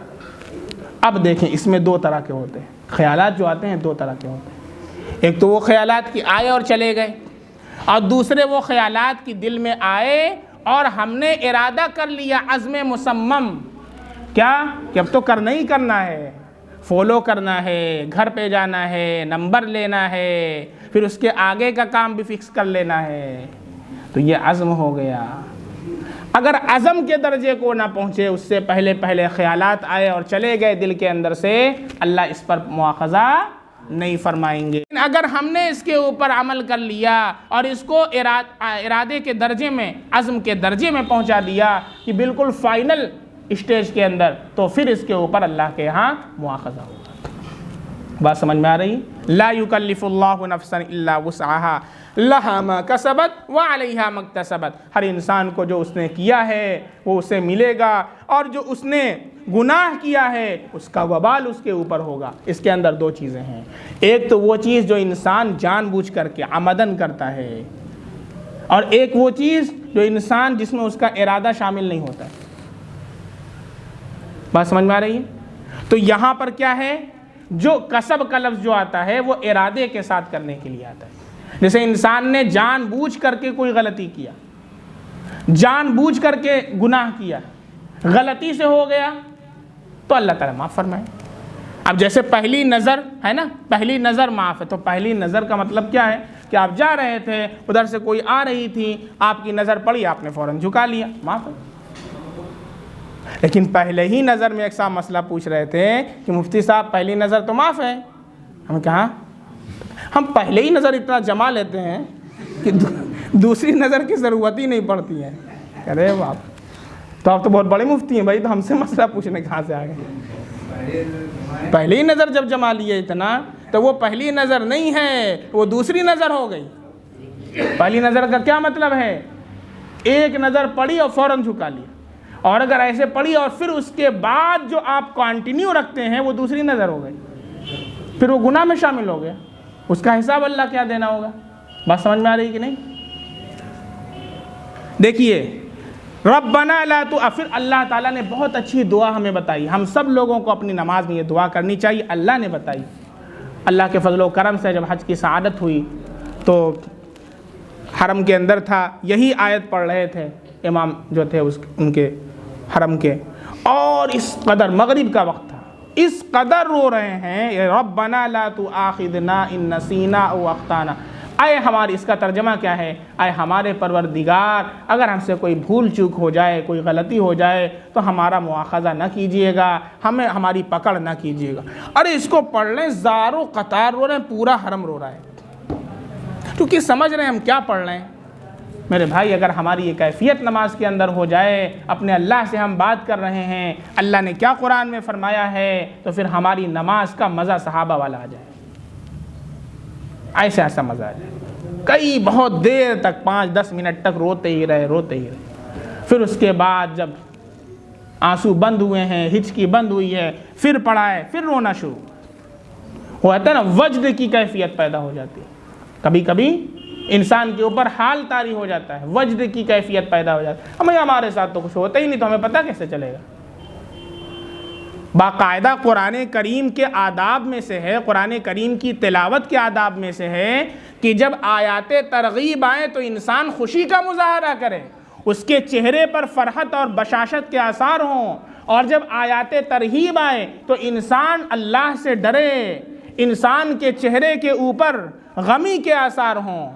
अब देखें इसमें 2 तरह के होते हैं, ख्यालात जो आते हैं 2 तरह के होते हैं। एक तो वो ख्यालात कि आए और चले गए, और दूसरे वो ख्यालात कि दिल में आए और हमने इरादा कर लिया, अज़्म मुसम्मम, क्या कि अब तो करना ही करना है, फॉलो करना है, घर पे जाना है, नंबर लेना है, फिर उसके आगे का काम भी फिक्स कर लेना है, तो ये अज़्म हो गया। अगर अज़म के दर्जे को ना पहुँचे, उससे पहले पहले ख़यालात आए और चले गए दिल के अंदर से, अल्लाह इस पर मुआख़ज़ा नहीं फरमाएंगे। अगर हमने इसके ऊपर अमल कर लिया और इसको इरादे के दर्जे में, अज़्म के दर्जे में पहुँचा दिया कि बिल्कुल फ़ाइनल स्टेज के अंदर, तो फिर इसके ऊपर अल्लाह के यहाँ मुआख़ज़ा होगा। बात समझ में आ रही? ला युकल्लिफुल्लाहु नफ्सन इल्ला वुसअहा लहा मा कसबत व अलैहा मक्तसबत। हर इंसान को जो उसने किया है वो उसे मिलेगा, और जो उसने गुनाह किया है उसका वबाल उसके ऊपर होगा। इसके अंदर 2 चीज़ें हैं, एक तो वो चीज़ जो इंसान जानबूझ करके आमदन करता है, और एक वो चीज़ जो इंसान जिसमें उसका इरादा शामिल नहीं होता है। बात समझ में आ रही है? तो यहाँ पर क्या है, जो कसब का लफ्ज़ जो आता है वो इरादे के साथ करने के लिए आता है। जैसे इंसान ने जानबूझ करके कोई गलती किया, जानबूझ करके गुनाह किया, गलती से हो गया, तो अल्लाह ताला माफ़ फरमाए। अब जैसे पहली नज़र है ना, पहली नज़र माफ़ है, तो पहली नज़र का मतलब क्या है कि आप जा रहे थे, उधर से कोई आ रही थी, आपकी नज़र पड़ी, आपने फ़ौरन झुका लिया, माफ़ है। लेकिन पहले ही नज़र में एक साहब मसला पूछ रहे थे कि मुफ्ती साहब पहली नज़र तो माफ़ है। हम कहा हम पहले ही नज़र इतना जमा लेते हैं कि दूसरी नज़र की ज़रूरत ही नहीं पड़ती है। अरे बाप, तो आप तो बहुत बड़े मुफ्ती हैं भाई, तो हमसे मसला पूछने कहाँ से आ गए? पहली ही नज़र जब जमा लिए इतना, तो वो पहली नज़र नहीं है, वो दूसरी नज़र हो गई। पहली नज़र का क्या मतलब है? एक नज़र पड़ी और फ़ौरन झुका लिया, और अगर ऐसे पड़ी और फिर उसके बाद जो आप कंटिन्यू रखते हैं वो दूसरी नज़र हो गई, फिर वो गुनाह में शामिल हो गया, उसका हिसाब अल्लाह क्या देना होगा। बात समझ में आ रही कि नहीं? देखिए रब्बना ला तो फिर अल्लाह ताला ने बहुत अच्छी दुआ हमें बताई। हम सब लोगों को अपनी नमाज में ये दुआ करनी चाहिए। अल्लाह ने बताई, अल्लाह के फजल व करम से जब हज की सआदत हुई तो हरम के अंदर था, यही आयत पढ़ रहे थे इमाम जो थे उनके हरम के, और इस कदर मगरिब का वक्त था, इस कदर रो रहे हैं, रब्बना ला तु आखिदना इन नसीना औ अख्ताना। आए हमारी, इसका तर्जमा क्या है, आए हमारे परवरदिगार अगर हमसे कोई भूल चूक हो जाए, कोई गलती हो जाए तो हमारा मुआखज़ा न कीजिएगा, हमें हमारी पकड़ न कीजिएगा। अरे इसको पढ़ लें, ज़ारो कतार रो रहे हैं, पूरा हरम रो रहा है, क्योंकि समझ रहे हैं हम क्या पढ़ रहे हैं। मेरे भाई, अगर हमारी ये कैफियत नमाज के अंदर हो जाए, अपने अल्लाह से हम बात कर रहे हैं, अल्लाह ने क्या कुरान में फरमाया है, तो फिर हमारी नमाज का मज़ा सहाबा वाला आ जाए, ऐसा ऐसा मज़ा आ जाए। कई बहुत देर तक 5-10 मिनट तक रोते ही रहे। फिर उसके बाद जब आंसू बंद हुए हैं, हिचकी बंद हुई है, फिर पढ़ाए, फिर रोना शुरू होता है ना, वज्द की कैफियत पैदा हो जाती है। कभी कभी इंसान के ऊपर हाल तारी हो जाता है, वज्द की कैफियत पैदा हो जाती है। हमारे साथ तो कुछ होता ही नहीं, तो हमें पता कैसे चलेगा। बाकायदा कुरान करीम के आदाब में से है, कुरान करीम की तिलावत के आदाब में से है कि जब आयाते तरगीब आए तो इंसान खुशी का मुजाहरा करे, उसके चेहरे पर फरहत और बशाशत के आसार हों, और जब आयाते तरहीब आए तो इंसान अल्लाह से डरे, इंसान के चेहरे के ऊपर गमी के आसार हों।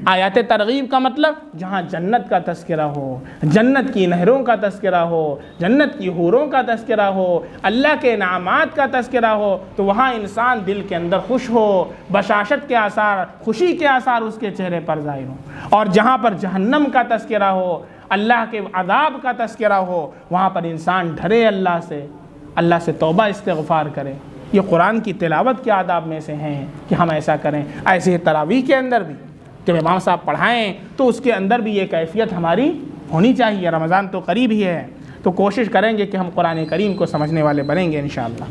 आयाते तरगीब का मतलब जहाँ जन्नत का तस्करा हो, जन्नत की नहरों का तस्करा हो, जन्नत की हूरों का तस्करा हो, अल्लाह के इनामात का तस्करा हो, तो वहाँ इंसान दिल के अंदर खुश हो, बशाशत के आसार, खुशी के आसार उसके चेहरे पर ज़ाहिर हो। और जहाँ पर जहन्नम का तस्करा हो, अल्लाह के अज़ाब का तस्करा हो, वहाँ पर इंसान डरे, अल्लाह से तौबा इस्तिग़फ़ार करे। ये कुरान की तिलावत के आदाब में से हैं कि हम ऐसा करें। ऐसे ही तरावीह के अंदर भी जब इमाम साहब पढ़ाएं तो उसके अंदर भी ये कैफियत हमारी होनी चाहिए। रमज़ान तो करीब ही है, तो कोशिश करेंगे कि हम कुरान करीम को समझने वाले बनेंगे इंशाअल्लाह।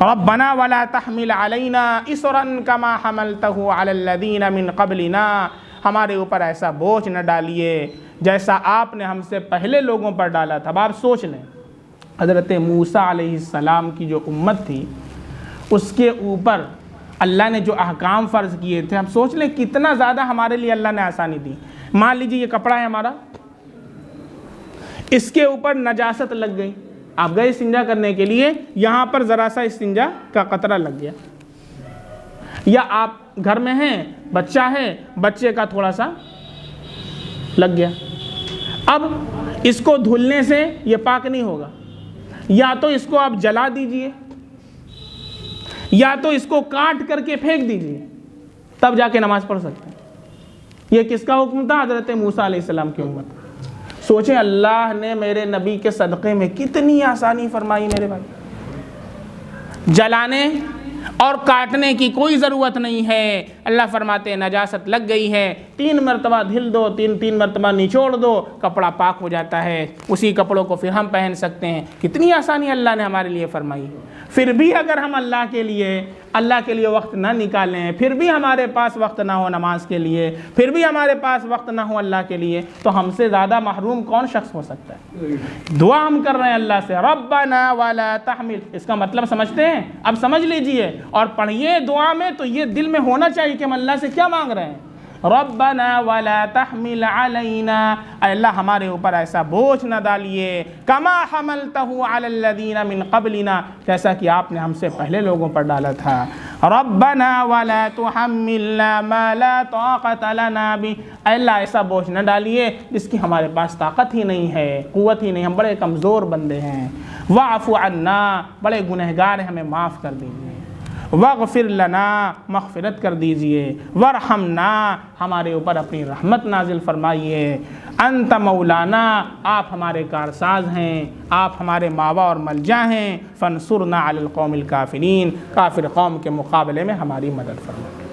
रब्बना वला तहमिल अलैना इसरन कमा हमलतहु अलल्लज़ीना मिन क़ब्लिना, हमारे ऊपर ऐसा बोझ न डालिए जैसा आपने हमसे पहले लोगों पर डाला था। अब आप सोच लें, हज़रत मूसा अलैहिस्सलाम की जो उम्मत थी उसके ऊपर अल्लाह ने जो अहकाम फ़र्ज़ किए थे, हम सोच लें कितना ज़्यादा हमारे लिए अल्लाह ने आसानी दी। मान लीजिए ये कपड़ा है हमारा, इसके ऊपर नजासत लग गई, आप गए इस्तिंजा करने के लिए, यहाँ पर ज़रा सा इस्तिंजा का कतरा लग गया, या आप घर में हैं, बच्चा है, बच्चे का थोड़ा सा लग गया। अब इसको धुलने से ये पाक नहीं होगा, या तो इसको आप जला दीजिए या तो इसको काट करके फेंक दीजिए, तब जाके नमाज पढ़ सकते हैं। ये किसका हुक्म था? हज़रत मूसा अलैहिस्सलाम की उम्मत। सोचें, अल्लाह ने मेरे नबी के सदक़े में कितनी आसानी फरमाई मेरे भाई। जलाने और काटने की कोई ज़रूरत नहीं है। अल्लाह फरमाते हैं नजासत लग गई है, 3 मरतबा धिल दो, 3 मरतबा निचोड़ दो, कपड़ा पाक हो जाता है। उसी कपड़ों को फिर हम पहन सकते हैं। कितनी आसानी अल्लाह ने हमारे लिए फरमाई। फिर भी अगर हम अल्लाह के लिए वक्त ना निकालें, फिर भी हमारे पास वक्त ना हो नमाज के लिए, फिर भी हमारे पास वक्त ना हो अल्लाह के लिए, तो हमसे ज़्यादा महरूम कौन शख्स हो सकता है। दुआ हम कर रहे हैं अल्लाह से, रब्बना वला तहमिल, इसका मतलब समझते हैं? अब समझ लीजिए और पढ़िए दुआ में, तो ये दिल में होना चाहिए कि हम अल्लाह से क्या मांग रहे हैं। रब्बना वला तहमिल अलैना, अल्लाह हमारे ऊपर ऐसा बोझ न डालिए, कमा हमलतहु अलल्लज़ीना मिन क़ब्लिना, जैसा कि आपने हमसे पहले लोगों पर डाला था। रब्बना वला तुहम्मिलना मा ला ताक़त लना बि, अल्लाह ऐसा बोझ न डालिए जिसकी हमारे पास ताकत ही नहीं है, क़ुव्वत ही नहीं, हम बड़े कमज़ोर बंदे हैं। वाफ़ु अन्ना, बड़े गुनहगार हैं, हमें माफ़ कर दीजिए। वग़फ़िर लना, मग़फ़िरत कर दीजिए। वरहमना, हमारे ऊपर अपनी रहमत नाजिल फरमाइए। अंत मौलाना, आप हमारे कारसाज हैं, आप हमारे मावा और मलजा हैं। फ़नसुरना अलल क़ौमिल काफ़िरीन, काफ़िर कौम के मुकाबले में हमारी मदद फरमाइए।